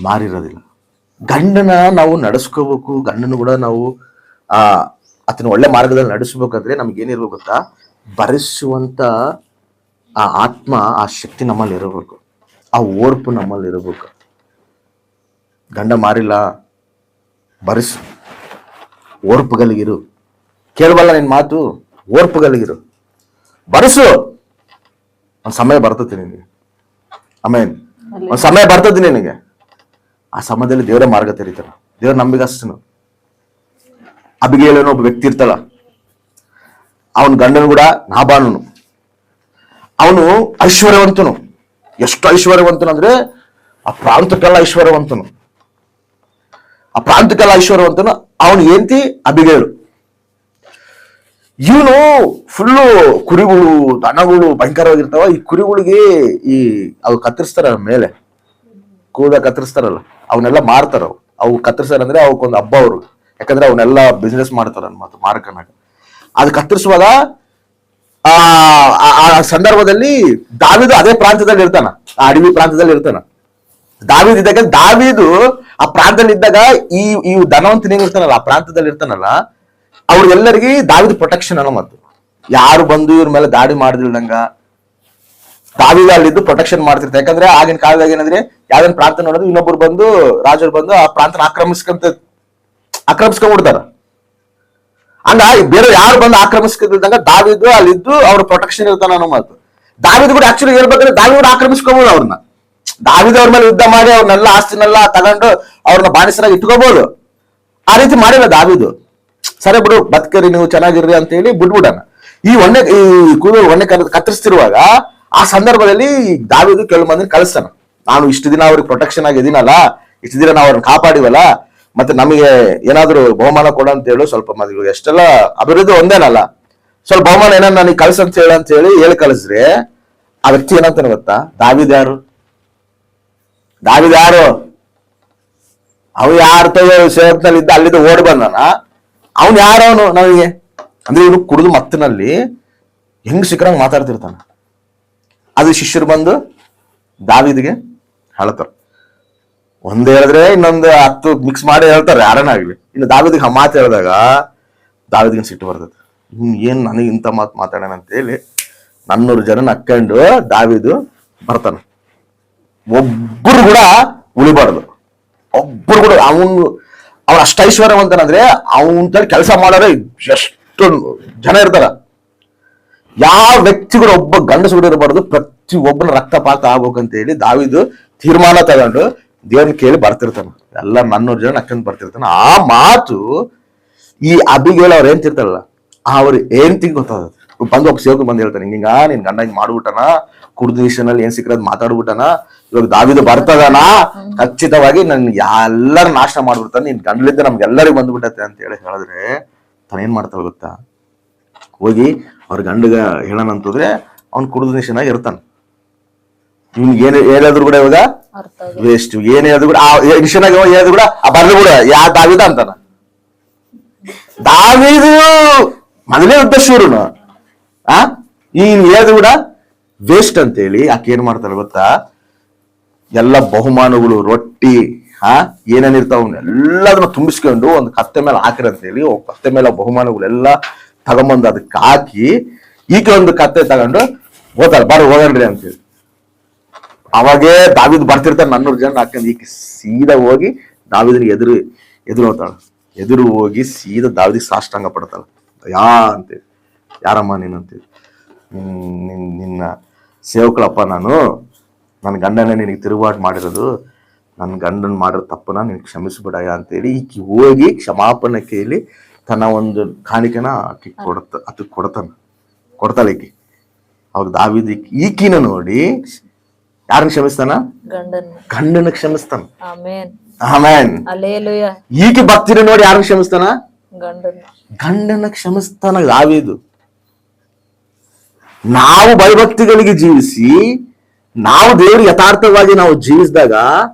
ಮಾರಿರೋದಿಲ್ಲ. ಗಂಡನ ನಾವು ನಡೆಸ್ಕೋಬೇಕು, ಗಂಡನು ಕೂಡ ನಾವು ಆತನ ಒಳ್ಳೆ ಮಾರ್ಗದಲ್ಲಿ ನಡೆಸ್ಬೇಕಾದ್ರೆ ನಮ್ಗೆ ಏನಿರ್ಬೇಕು ಗೊತ್ತಾ, ಭರಿಸುವಂತ ಆ ಆತ್ಮ, ಆ ಶಕ್ತಿ ನಮ್ಮಲ್ಲಿ ಇರಬೇಕು, ಆ ಓರ್ಪು ನಮ್ಮಲ್ಲಿ ಇರಬೇಕು. ಗಂಡ ಮಾರಿಲ್ಲ, ಭರಿಸು, ಓರ್ಪುಗಳಿಗಿರು. ಕೇಳಬಲ್ಲ ನಿನ್ ಮಾತು, ಓರ್ಪುಗಳಿಗಿರು, ಭರಿಸು. ಒಂದ್ ಸಮಯ ಬರ್ತದೆ ನಿನಗೆ, ಆಮೇಲೆ ಒಂದ್ ಸಮಯ ಬರ್ತದೆ ನಿನಗೆ. ಆ ಸಮಯದಲ್ಲಿ ದೇವರ ಮಾರ್ಗ ತೆರೀತಾನ, ದೇವ್ರ ನಂಬಿಗಸ್ತನು. ಅಬಿಗೇಲನೋ ಒಬ್ಬ ವ್ಯಕ್ತಿ ಇರ್ತಾಳ, ಅವನ ಗಂಡನು ಕೂಡ ನಾಬಾನನು. ಅವನು ಐಶ್ವರ್ಯವಂತನು. ಎಷ್ಟು ಐಶ್ವರ್ಯವಂತನು ಅಂದ್ರೆ ಆ ಪ್ರಾಂತಕ್ಕೆಲ್ಲ ಐಶ್ವರ್ಯವಂತನು. ಅವನು ಹೆಂಡತಿ ಅಬಿಗೇಲು. ಇವನು ಫುಲ್ಲು ಕುರಿಗಳು ದನಗಳು ಭಯಂಕರವಾಗಿರ್ತಾವ. ಈ ಕುರಿಗಳಿಗೆ ಅವು ಕತ್ತರಿಸ್ತಾರ, ಮೇಲೆ ಕೂದ ಕತ್ತರಿಸ್ತಾರಲ್ಲ, ಅವನ್ನೆಲ್ಲ ಮಾರ್ತಾರ. ಅವು ಕತ್ತರಿಸ್ತಾರ ಅಂದ್ರೆ ಅವಕ್ಕೊಂದು ಹಬ್ಬ ಅವ್ರು, ಯಾಕಂದ್ರೆ ಅವನ್ನೆಲ್ಲ ಬಿಸ್ನೆಸ್ ಮಾಡ್ತಾರ ಅನ್ಮಾತು ಮಾರ್ಕನಾಗ. ಅದು ಕತ್ತರಿಸುವಾಗ ಆ ಸಂದರ್ಭದಲ್ಲಿ ದಾವೀದು ಅದೇ ಪ್ರಾಂತದಲ್ಲಿ ಇರ್ತಾನ, ಆ ಅಡವಿ ಪ್ರಾಂತದಲ್ಲಿ ಇರ್ತಾನ. ದಾವೀದ್ ಇದ್ದಾಗ, ದಾವೀದು ಆ ಪ್ರಾಂತದಲ್ಲಿ ಇದ್ದಾಗ ಈ ಧನವಂತನೇನು ಇರ್ತಾನಲ್ಲ, ಆ ಪ್ರಾಂತದಲ್ಲಿ ಇರ್ತಾನಲ್ಲ, ಅವ್ರಿಗೆಲ್ಲರಿಗೆ ದಾವೀದ್ ಪ್ರೊಟೆಕ್ಷನ್ ಅನ್ನೋ. ಮತ್ತು ಯಾರು ಬಂದು ಇವ್ರ ಮೇಲೆ ದಾಳಿ ಮಾಡಿದಿಲ್ದಂಗ ದಾವೀದ್ ಅಲ್ಲಿದ್ದು ಪ್ರೊಟೆಕ್ಷನ್ ಮಾಡ್ತಿರ್ತಾರೆ. ಯಾಕಂದ್ರೆ ಆಗಿನ ಕಾಲದಾಗ ಏನಂದ್ರೆ ಯಾವ್ದನ್ ಪ್ರಾಂತ ನೋಡಿದ್ರೆ ಇನ್ನೊಬ್ರು ಬಂದು, ರಾಜರು ಬಂದು ಆ ಪ್ರಾಂತನ ಆಕ್ರಮಿಸ್ಕೊಂಡ್ಬಿಡ್ತಾರ. ಹಂಗ ಬೇರೆ ಯಾರು ಬಂದು ಆಕ್ರಮಿಸ್ಕೊಂಡಂಗ ದಾವೀದು ಅಲ್ಲಿದ್ದು ಅವ್ರ ಪ್ರೊಟೆಕ್ಷನ್ ಇರ್ತಾನ ಅನ್ನೋ ಮಾತು. ದಾವೀದ್ ಕೂಡ ಆಕ್ಚುಲಿ ಹೇಳ್ಬೇಕಂದ್ರೆ ದಾವೀದ್ ಕೂಡ ಆಕ್ರಮಿಸ್ಕೋಬಹುದು ಅವ್ರನ್ನ. ದಾವೀದ್ ಅವ್ರ ಮೇಲೆ ಯುದ್ಧ ಮಾಡಿ ಅವ್ರನ್ನೆಲ್ಲ ಆಸ್ತಿನೆಲ್ಲ ತಗೊಂಡು ಅವ್ರನ್ನ ಬಾಣಿಸರಾಗಿ ಇಟ್ಕೋಬಹುದು. ಆ ರೀತಿ ಮಾಡಿಲ್ಲ ದಾವೀದು. ಸರಿ ಬಿಡು, ಬದುಕರಿ, ನೀವು ಚೆನ್ನಾಗಿರ್ರಿ ಅಂತ ಹೇಳಿ ಬಿಟ್ಬಿಡಣ. ಈ ಕೂದಲು ಒಣ್ಣೆ ಕತ್ತರಿಸ್ತಿರುವಾಗ ಆ ಸಂದರ್ಭದಲ್ಲಿ ದಾವೀದು ಕೆಲವು ಮಂದಿನ ಕಳಿಸ್ತಾನ. ನಾನು ಇಷ್ಟು ದಿನ ಅವ್ರಿಗೆ ಪ್ರೊಟೆಕ್ಷನ್ ಆಗಿದ್ದೀನಲ್ಲ, ಇಷ್ಟು ದಿನ ನಾವು ಅವ್ರನ್ನ ಕಾಪಾಡಿವಲ್ಲ, ಮತ್ತೆ ನಮಗೆ ಏನಾದ್ರು ಬಹುಮಾನ ಕೊಡ ಅಂತ ಹೇಳು. ಸ್ವಲ್ಪ ಮದುವೆ ಎಷ್ಟೆಲ್ಲ ಅಭಿವೃದ್ಧಿ ಒಂದೇನಲ್ಲ, ಸ್ವಲ್ಪ ಬಹುಮಾನ ಏನಾದ್ರು ನನಗೆ ಕಳ್ಸ ಅಂತ ಹೇಳಿ ಕಳಿಸ್ರೆ ಆ ವ್ಯಕ್ತಿ ಏನಂತಾನೆ ಗೊತ್ತಾ, ದಾವೀದ್ ಯಾರು ಅವ್ ಯಾರ ಸೇವಕನಲ್ಲಿ ಇದ್ದ ಅಲ್ಲಿದ್ದ ಓಡಿ ಬಂದಾನ, ಅವನ್ ಯಾರವನು ನಮಗೆ ಅಂದ್ರೆ ಇವನು ಕುಡಿದು ಮತ್ತಿನಲ್ಲಿ ಹೆಂಗ್ ಸಿಕ್ಕರಂಗ್ ಮಾತಾಡ್ತಿರ್ತಾನ. ಅದು ಶಿಷ್ಯರು ಬಂದು ದಾವೀದಿಗೆ ಹೇಳ್ತಾರ. ಒಂದ್ ಹೇಳಿದ್ರೆ ಇನ್ನೊಂದು 10 ಮಿಕ್ಸ್ ಮಾಡಿ ಹೇಳ್ತಾರೆ ಯಾರನ್ನಾಗ್ಲಿ. ಇನ್ನು ದಾವೀದಿಗೆ ಮಾತು ಹೇಳಿದಾಗ ದಾವೀದಿಗೆ ಸಿಟ್ಟು ಬರ್ತದೆ. ಏನ್ ನನಗೆ ಇಂಥ ಮಾತು ಮಾತಾಡೋಣ ಅಂತ ಹೇಳಿ 400 ಜನ ಅಕ್ಕೊಂಡು ದಾವೀದು ಬರ್ತಾನ. ಒಬ್ಬರು ಕೂಡ ಉಳಿಬಾರ್ದು, ಒಬ್ಬರು ಕೂಡ. ಅವನ ಅಷ್ಟ ಐಶ್ವರ್ಯವಂತನಂದ್ರೆ ಅವನ ಕೆಲಸ ಮಾಡೋರೆ ಎಷ್ಟು ಜನ ಇರ್ತಾರ. ಯಾವ ವ್ಯಕ್ತಿ ಕೂಡ ಒಬ್ಬ ಗಂಡಸು ಕೂಡ ಇರಬಾರ್ದು, ಪ್ರತಿ ಒಬ್ಬನ ರಕ್ತಪಾತ ಆಗ್ಬೇಕಂತ ಹೇಳಿ ದಾವೀದು ತೀರ್ಮಾನ ತಗೊಂಡು ದೇವ್ರನ್ನ ಕೇಳಿ ಬರ್ತಿರ್ತಾನ. ಎಲ್ಲ 400 ಜನ ನಕ್ಕಂತ ಬರ್ತಿರ್ತಾನ. ಆ ಮಾತು ಈ ಅಬಿಗೇಲ್ ಅವ್ರು ಏನ್ ತಿರ್ತಾರಲ್ಲ, ಅವ್ರ ಏನ್ ತಿಂಗ್ ಗೊತ್ತಾಗುತ್ತೆ. ಬಂದು ಒಬ್ಬ ಸೇವಕ ಬಂದು ಹೇಳ್ತಾನೆ, ಹಿಂಗ ನಿನ್ ಗಂಡ ಹಿಂಗ್ ಮಾಡ್ಬಿಟ್ಟನ, ಕುಡ್ದು ವಿಷಯನಲ್ಲಿ ಏನ್ ಸಿಕ್ಕದ್ ಮಾತಾಡ್ಬಿಟ್ಟನ, ಇವಾಗ ದಾವೀದು ಬರ್ತದಾನ, ಖಚಿತವಾಗಿ ನನ್ ಎಲ್ಲರೂ ನಾಶ ಮಾಡ್ಬಿಡ್ತಾನೆ, ನಿನ್ ಗಂಡ್ಲಿದ್ದ ನಮ್ಗೆಲ್ಲರಿಗೂ ಬಂದ್ಬಿಟ್ಟತೆ ಅಂತ ಹೇಳಿದ್ರೆ ತಾನ ಏನ್ ಮಾಡ್ತಾವ ಗೊತ್ತಾ, ಹೋಗಿ ಅವ್ರ ಗಂಡಗ ಹೇಳೋಣ ಅಂತಂದ್ರೆ ಅವ್ನ್ ಕುಡ್ದು ನಿಶನಾಗ ಇರ್ತಾನ. ಇವ್ನಿಗೆ ಏನಾದ್ರು ಕೂಡ ಇವಾಗ ವೇಸ್ಟ್. ಏನ್ ಹೇಳಿದ್ರು ಕೂಡ ಆ ನಿಶನಾಗ ಹೇಳಿದ್ರು ಕೂಡ ಬರ್ದು ಕೂಡ ಯಾ ದಾವೀದ ಅಂತಾನ. ದಾವೀದು ಮೊದಲೇ ಯುದ್ಧಶೂರನು. ಈನ್ ಹೇಳಿದ್ರು ಕೂಡ ವೇಸ್ಟ್ ಅಂತೇಳಿ ಆಕೆ ಏನ್ ಮಾಡ್ತಾಳೆ ಗೊತ್ತಾ, ಎಲ್ಲ ಬಹುಮಾನಗಳು, ರೊಟ್ಟಿ, ಏನೇನಿರ್ತಾವ ಎಲ್ಲದನ್ನ ತುಂಬಿಸ್ಕೊಂಡು ಒಂದು ಕತ್ತೆ ಮೇಲೆ ಹಾಕಿರ ಅಂತೇಳಿ, ಕತ್ತೆ ಮೇಲೆ ಬಹುಮಾನಗಳೆಲ್ಲ ತಗೊಂಬಂದು ಅದಕ್ಕೆ ಹಾಕಿ ಈಕೆ ಒಂದು ಕತ್ತೆ ತಗೊಂಡು ಹೋಗ್ತಾಳೆ, ಹೋಗಣ್ರಿ ಅಂತೇಳಿ. ಅವಾಗೇ ದಾವೀದ್ ಬರ್ತಿರ್ತಾರೆ 400 ಜನ ಹಾಕೊಂಡು. ಈಕೆ ಸೀದಾ ಹೋಗಿ ದಾವೀದನಿಗೆ ಎದುರು ಹೋಗ್ತಾಳ. ಎದುರು ಹೋಗಿ ಸೀದಾ ದಾವೀದಿಗೆ ಸಾಷ್ಟಾಂಗ ಪಡ್ತಾಳ. ಅಂತೇಳಿ, ಯಾರಮ್ಮ ನೀನು ಅಂತೇಳಿ, ನಿನ್ನ ಸೇವಕಳಪ್ಪ ನಾನು, ನನ್ನ ಗಂಡನೇ ನಿನಗೆ ತಿರುಗಾಟ ಮಾಡಿರೋದು, ನನ್ನ ಗಂಡನ್ ಮಾಡಿರೋ ತಪ್ಪನ ನಿನಗೆ ಕ್ಷಮಿಸ್ಬಿಡಯ್ಯ ಅಂತೇಳಿ ಈಕೆ ಹೋಗಿ ಕ್ಷಮಾಪಣೆ ಕೇಳಿ ತನ್ನ ಒಂದು ಕಾಣಿಕೆನ ಆಕಿ ಕೊಡ್ತಾಳೆ ಈಕಿ. ಅವಾಗ ದಾವೀದ ಈಕಿನ ನೋಡಿ ಯಾರನ್ನ ಕ್ಷಮಿಸ್ತಾನ? ಗಂಡನ ಕ್ಷಮಿಸ್ತಾನ. ಆಮೆನ್. ಈಕೆ ಭಕ್ತಿನ ನೋಡಿ ಯಾರನ್ನ ಕ್ಷಮಿಸ್ತಾನ? ಗಂಡನ ಕ್ಷಮಿಸ್ತಾನ ದಾವೀದು. ನಾವು ಭಯಭಕ್ತಿಗಳಿಗೆ ಜೀವಿಸಿ, ನಾವು ದೇವರಿಗೆ ಯಥಾರ್ಥವಾಗಿ ನಾವು ಜೀವಿಸಿದಾಗ,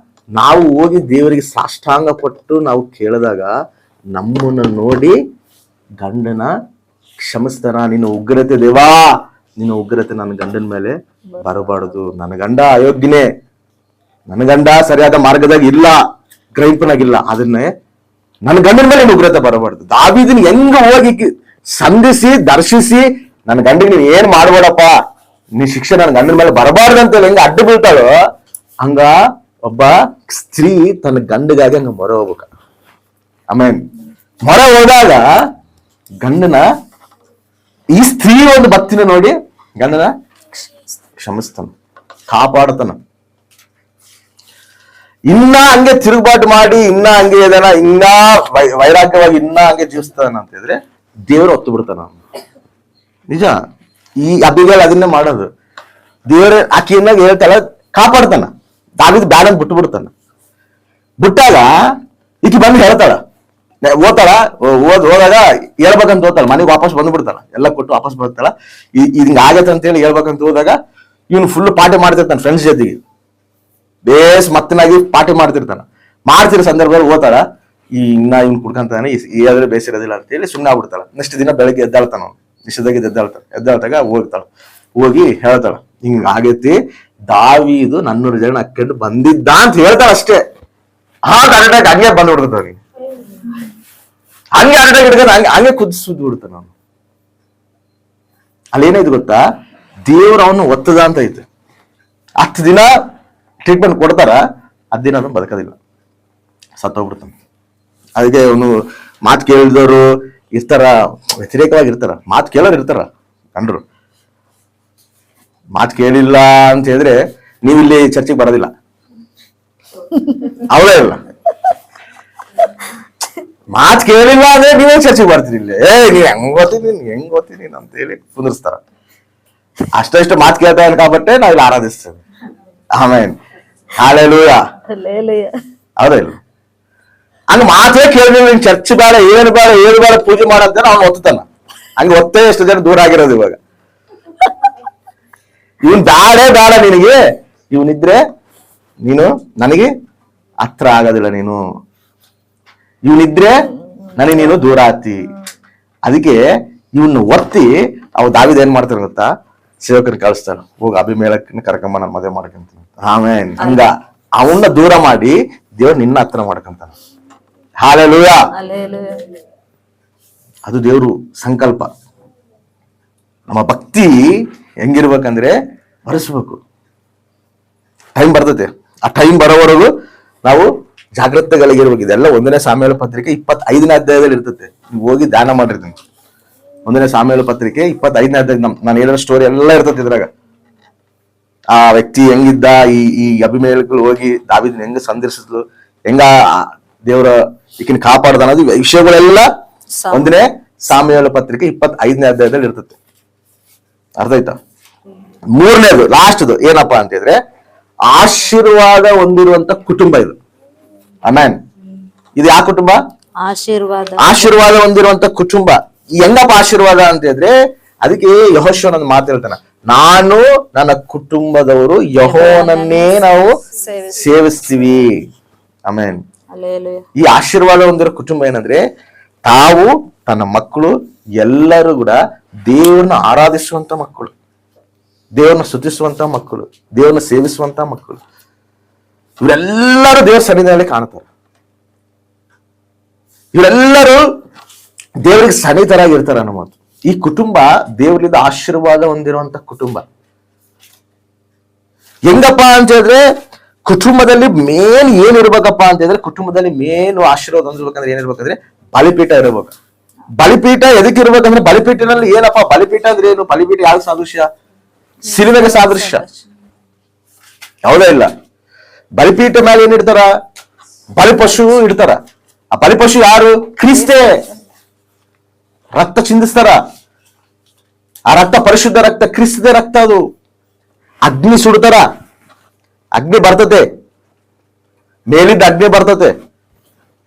ನಾವು ಹೋಗಿ ದೇವರಿಗೆ ಸಾಷ್ಟಾಂಗ ಪಟ್ಟು ನಾವು ಕೇಳಿದಾಗ ನಮ್ಮನ್ನ ನೋಡಿ ಗಂಡನ ಕ್ಷಮಿಸ್ತಾನ. ನಿನ್ನ ಉಗ್ರತೆ ದೇವಾ, ನಿನ್ನ ಉಗ್ರತೆ ನನ್ನ ಗಂಡನ ಮೇಲೆ ಬರಬಾರದು. ನನ್ನ ಗಂಡ ಅಯೋಗ್ಯನೇ, ನನ್ನ ಗಂಡ ಸರಿಯಾದ ಮಾರ್ಗದಾಗ ಇಲ್ಲ, ಗ್ರಹಿಪನಾಗಿಲ್ಲ, ಅದನ್ನೇ ನನ್ನ ಗಂಡನ ಮೇಲೆ ಉಗ್ರತೆ ಬರಬಾರ್ದು. ದಾವೀದನ್ ಹೆಂಗ ಹೋಗಿ ಸಂಧಿಸಿ ದರ್ಶಿಸಿ, ನನ್ನ ಗಂಡಿಗೆ ನೀನ್ ಏನ್ ಮಾಡ್ಬೇಡಪ್ಪ, ನೀ ಶಿಕ್ಷೆ ನನ್ನ ಗಂಡನ ಮೇಲೆ ಬರಬಾರ್ದು ಅಂತ ಹೆಂಗ ಅಡ್ಡ ಬೀಳ್ತಾಳೋ, ಹಂಗ ಒಬ್ಬ ಸ್ತ್ರೀ ತನ್ನ ಗಂಡಗಾಗಿ ಹಂಗ ಮೊರೆ ಹೋಗ್ಬೇಕ. ಆಮೇನ್. ಮೊರೆ ಹೋದಾಗ ಗಂಡನ, ಈ ಸ್ತ್ರೀ ಒಂದು ಭಕ್ತಿನ ನೋಡಿ ಗಂಡನ ಕ್ಷಮಿಸ್ತಾನ, ಕಾಪಾಡತಾನ. ಇನ್ನ ಹಂಗೆ ತಿರುಗುಬಾಟು ಮಾಡಿ, ಇನ್ನ ಹಂಗೆ ಇದನ್ನ ಇನ್ನ ವೈರಾಗ್ಯವಾಗಿ ಇನ್ನ ಹಂಗೆ ಜೀವಿಸ್ತಾನ ಅಂತ ಹೇಳಿದ್ರೆ ದೇವರು ಹೊತ್ತು ಬಿಡ್ತಾನ. ನಿಜ. ಈ ಅಬಿಗಲ್ ಅದನ್ನೇ ಮಾಡೋದು. ದೇವ್ರ ಆಕಿಯನ್ನಾಗ ಹೇಳ್ತಾಳ, ಕಾಪಾಡ್ತಾನ. ದಾವೀದ ಬ್ಯಾಡ ಅಂತ ಬಿಟ್ಟು ಬಿಡ್ತಾನ. ಬಿಟ್ಟಾಗ ಈಕಿ ಬಂದು ಹೇಳ್ತಾಳ, ಹೋದಾಗ ಹೇಳ್ಬೇಕಂತ ಹೋಗ್ತಾಳ, ಮನೆಗೆ ವಾಪಸ್ ಬಂದ್ಬಿಡ್ತಾಳ, ಎಲ್ಲ ಕೊಟ್ಟು ವಾಪಸ್ ಬರ್ತಾಳ. ಹಿಂಗ ಆಗತ್ತೆ ಅಂತ ಹೇಳಿ ಹೇಳ್ಬೇಕಂತ ಹೋದಾಗ ಇವನು ಫುಲ್ ಪಾರ್ಟಿ ಮಾಡ್ತಿರ್ತಾನ ಫ್ರೆಂಡ್ಸ್ ಜೊತೆಗೆ, ಬೇಸ್ ಮತ್ತನಾಗಿ ಪಾರ್ಟಿ ಮಾಡ್ತಿರೋ ಸಂದರ್ಭದಲ್ಲಿ ಹೋಗ್ತಾಳ, ಇನ್ನ ಇವ್ನು ಕುಡ್ಕಂತಾನೆ, ಏನಾದ್ರೆ ಬೇಸಿರೋದಿಲ್ಲ ಅಂತ ಹೇಳಿ ಸುಮ್ಮನೆ ಆಗ್ಬಿಡ್ತಾಳ. ನೆಕ್ಸ್ಟ್ ದಿನ ಬೆಳಗ್ಗೆ ಎದ್ದಾಳ್ತಾನ, ನಿಶ್ಚಿತಾಗಿ ಎದ್ದಾಳ್ತಾಗ ಹೋಗಿ ಹೇಳ್ತಾಳ, ಹಿಂಗ ಆಗೈತಿ, ದಾವೀದು 400 ಜನ ಹಾಕೊಂಡು ಬಂದಿದ್ದ ಅಂತ ಹೇಳ್ತಾಳ ಅಷ್ಟೇ. ಕರೆಕ್ಟಾಗಿ ಹಂಗೆ ಬಂದ್ಬಿಡ್ತಾವ, ಹಂಗೆ ಅರಟಾಗಿ ಹಿಡ್ಕೊಂಡು ಹಂಗೆ ಕುದಿಸ್ಬಿಟ್ಟು ಬಿಡ್ತಾನ ಅವನು. ಅಲ್ಲೇನಾಯ್ತು ಗೊತ್ತಾ, ದೇವ್ರ ಅವನು ಒತ್ತದ ಅಂತ ಐತೆ. 10 ದಿನ ಟ್ರೀಟ್ಮೆಂಟ್ ಕೊಡ್ತಾರ, 10 ದಿನ ಅದನ್ನು ಬದುಕೋದಿಲ್ಲ, ಸತ್ತೋಗ್ಬಿಡ್ತಾನ. ಅದಕ್ಕೆ ಅವನು ಮಾತು ಕೇಳಿದವರು ಇರ್ತಾರ, ವ್ಯತಿರೇಕವಾಗಿ ಇರ್ತಾರ, ಮಾತು ಕೇಳೋರು ಇರ್ತಾರ. ಕಂಡ್ರು ಮಾತು ಕೇಳಿಲ್ಲ ಅಂತ ಹೇಳಿದ್ರೆ ನೀವು ಇಲ್ಲಿ ಚರ್ಚೆಗೆ ಬರೋದಿಲ್ಲ, ಅವಳೇ ಇಲ್ಲ. ಮಾತು ಕೇಳಿಲ್ಲ ಅಂದ್ರೆ ನೀವೇ ಚರ್ಚೆಗೆ ಬರ್ತೀರಿ. ಇಲ್ಲಿ ನೀವ್ ಹೆಂಗ್ ಗೊತ್ತೀನಿ ಅಂತ ಹೇಳಿ ಕುಂದಿರ್ಸ್ತಾರ. ಅಷ್ಟು ಮಾತು ಕೇಳ್ತಾ ಅನ್ಕಾಬಟ್ಟೆ ನಾವಿಲ್ಲಿ ಆರಾಧಿಸ್ತೇವೆ. ಆಮೇನ್. ಹಲ್ಲೆಲೂಯಾ. ಹೌದಾ ಇಲ್ಲ? ಹಂಗ ಮಾತೇ ಕೇಳಿದ್ರೆ ಚರ್ಚ್ ಬೇಡ, ಏನು ಬೇಡ ಪೂಜೆ ಮಾಡಂತ ಅವ್ನು ಒತ್ತಾನ. ಹಂಗೆ ಒತ್ತೇ ಎಷ್ಟು ಜನ ದೂರ ಆಗಿರೋದು ಇವಾಗ. ಇವನ್ ಬೇಡ ನಿನಗೆ, ಇವನಿದ್ರೆ ನೀನು ನನಗೆ ಹತ್ರ ಆಗೋದಿಲ್ಲ, ನೀನು ಇವನಿದ್ರೆ ನನಗೆ ನೀನು ದೂರ ಆಗ್ತಿ. ಅದಕ್ಕೆ ಇವನ್ನ ಒತ್ತಿ ಅವ್ ದಾವೀದ ಏನ್ ಮಾಡ್ತಾರ ಗೊತ್ತಾ, ಸೇವಕನ ಕಳಿಸ್ತಾರ, ಹೋಗಿ ಅಭಿಮೇಲಕನ ಕರ್ಕೊಂಬ, ನಾನು ಮದುವೆ ಮಾಡ್ಕೊಂತೀನಿ. ಆಮೇನ್. ಹಂಗ ಅವನ್ನ ದೂರ ಮಾಡಿ ದೇವ್ರು ನಿನ್ನ ಹತ್ರ ಮಾಡ್ಕೊಂತಾನ. ಹಲ್ಲೆಲೂಯಾ. ಅದು ದೇವ್ರು ಸಂಕಲ್ಪ. ನಮ್ಮ ಭಕ್ತಿ ಹೆಂಗಿರ್ಬೇಕಂದ್ರೆ ಬರೆಸ್ಬೇಕು. ಟೈಮ್ ಬರ್ತೈತೆ, ಆ ಟೈಮ್ ಬರೋವರೆಗೂ ನಾವು ಜಾಗೃತೆಗಳಿಗಿರ್ಬೇಕು. ಇದೆಲ್ಲ 1ನೇ ಸಾಮ್ಯೇಲ ಪತ್ರಿಕೆ 25ನೇ ಅಧ್ಯಾಯದಲ್ಲಿ ಇರ್ತೈತೆ. ನೀವು ಹೋಗಿ ಧ್ಯಾನ ಮಾಡಿರ್ತೀನಿ. 1ನೇ ಸಾಮ್ಯೇಲ ಪತ್ರಿಕೆ 25ನೇ ಅಧ್ಯಾಯ ನಾನು ಹೇಳಿರೋ ಸ್ಟೋರಿ ಎಲ್ಲ ಇರ್ತೈತಿ ಇದ್ರಾಗ. ಆ ವ್ಯಕ್ತಿ ಹೆಂಗಿದ್ದ, ಈ ಅಭಿಮೇಲಕರು ಹೋಗಿ ದಾವೀದನ ಹೆಂಗ ಸಂದರ್ಶಿಸಿದ್ಲು, ಹೆಂಗ ದೇವರ ಈಕಿನ ಕಾಪಾಡ್ದ ಅನ್ನೋದು ವಿಷಯಗಳೆಲ್ಲ 1ನೇ ಸಾಮ್ಯೇಲ ಪತ್ರಿಕೆ 25ನೇ ಅಧ್ಯಾಯದಲ್ಲಿ ಇರ್ತೈತೆ. ಅರ್ಥ ಆಯ್ತಾ? 3ನೇದು ಲಾಸ್ಟ್ದು ಏನಪ್ಪಾ ಅಂತ ಹೇಳಿದ್ರೆ, ಆಶೀರ್ವಾದ ಹೊಂದಿರುವಂತ ಕುಟುಂಬ ಇದು. ಆಮೇನ್. ಇದು ಯಾವ ಕುಟುಂಬ? ಆಶೀರ್ವಾದ ಹೊಂದಿರುವಂತ ಕುಟುಂಬ. ಹೆಂಗಪ್ಪ ಆಶೀರ್ವಾದ ಅಂತ ಹೇಳಿದ್ರೆ, ಅದಕ್ಕೆ ಯೆಹೋಶುವನ ಒಂದು ಮಾತು ಹೇಳ್ತಾನೆ, ನಾನು ನನ್ನ ಕುಟುಂಬದವರು ಯೆಹೋವನನ್ನೇ ನಾವು ಸೇವಿಸ್ತೀವಿ. ಆಮೇನ್. ಈ ಆಶೀರ್ವಾದ ಹೊಂದಿರೋ ಕುಟುಂಬ ಏನಂದ್ರೆ, ತಾವು ತನ್ನ ಮಕ್ಕಳು ಎಲ್ಲರೂ ಕೂಡ ದೇವ್ರನ್ನ ಆರಾಧಿಸುವಂತ ಮಕ್ಕಳು, ದೇವ್ರನ್ನ ಸ್ತುತಿಸುವಂತ ಮಕ್ಕಳು, ದೇವ್ರನ್ನ ಸೇವಿಸುವಂತ ಮಕ್ಕಳು. ಇವರೆಲ್ಲರೂ ದೇವ್ರ ಸನ್ನಿಧಿಯಲ್ಲಿ ಕಾಣ್ತಾರೆ. ಇವರೆಲ್ಲರೂ ದೇವರಿಗೆ ಸನ್ನಿಹಿತರಾಗಿರ್ತಾರೆ ಅನ್ನೋ ಮಾತು. ಈ ಕುಟುಂಬ ದೇವರಿಂದ ಆಶೀರ್ವಾದ ಹೊಂದಿರುವಂತ ಕುಟುಂಬ. ಹೆಂಗಪ್ಪ ಅಂತ ಹೇಳಿದ್ರೆ, ಕುಟುಂಬದಲ್ಲಿ ಮೇನ್ ಏನ್ ಇರ್ಬೇಕಪ್ಪ ಅಂತ ಹೇಳಿದ್ರೆ, ಕುಟುಂಬದಲ್ಲಿ ಮೇನ್ ಆಶೀರ್ವಾದ ಹೊಂದಿರ್ಬೇಕಂದ್ರೆ ಏನಿರ್ಬೇಕಂದ್ರೆ ಬಲಿಪೀಠ ಇರಬೇಕು. ಬಲಿಪೀಠ ಎದಕ್ಕೆ ಇರ್ಬೇಕಂದ್ರೆ, ಬಲಿಪೀಠನಲ್ಲಿ ಏನಪ್ಪಾ ಬಲಿಪೀಠ ಅಂದ್ರೆ ಏನು? ಬಲಿಪೀಠ ಯಾವ ಸಾದೃಶ್ಯ? ಸಿಲುಬೆಗೆ ಸಾದೃಶ್ಯ. ಯಾವುದೇ ಇಲ್ಲ. ಬಲಿಪೀಠ ಮೇಲೆ ಏನಿಡ್ತಾರ? ಬಲಿಪಶು ಇಡ್ತಾರ. ಆ ಬಲಿಪಶು ಯಾರು? ಕ್ರಿಸ್ತೇ. ರಕ್ತ ಚಿಂದಿಸ್ತಾರ. ಆ ರಕ್ತ ಪರಿಶುದ್ಧ ರಕ್ತ, ಕ್ರಿಸ್ತದ ರಕ್ತ. ಅದು ಅಗ್ನಿ ಸುಡ್ತಾರ, ಅಗ್ನಿ ಬರ್ತತೆ, ಮೇಲಿದ್ದ ಅಗ್ನಿ ಬರ್ತತೆ.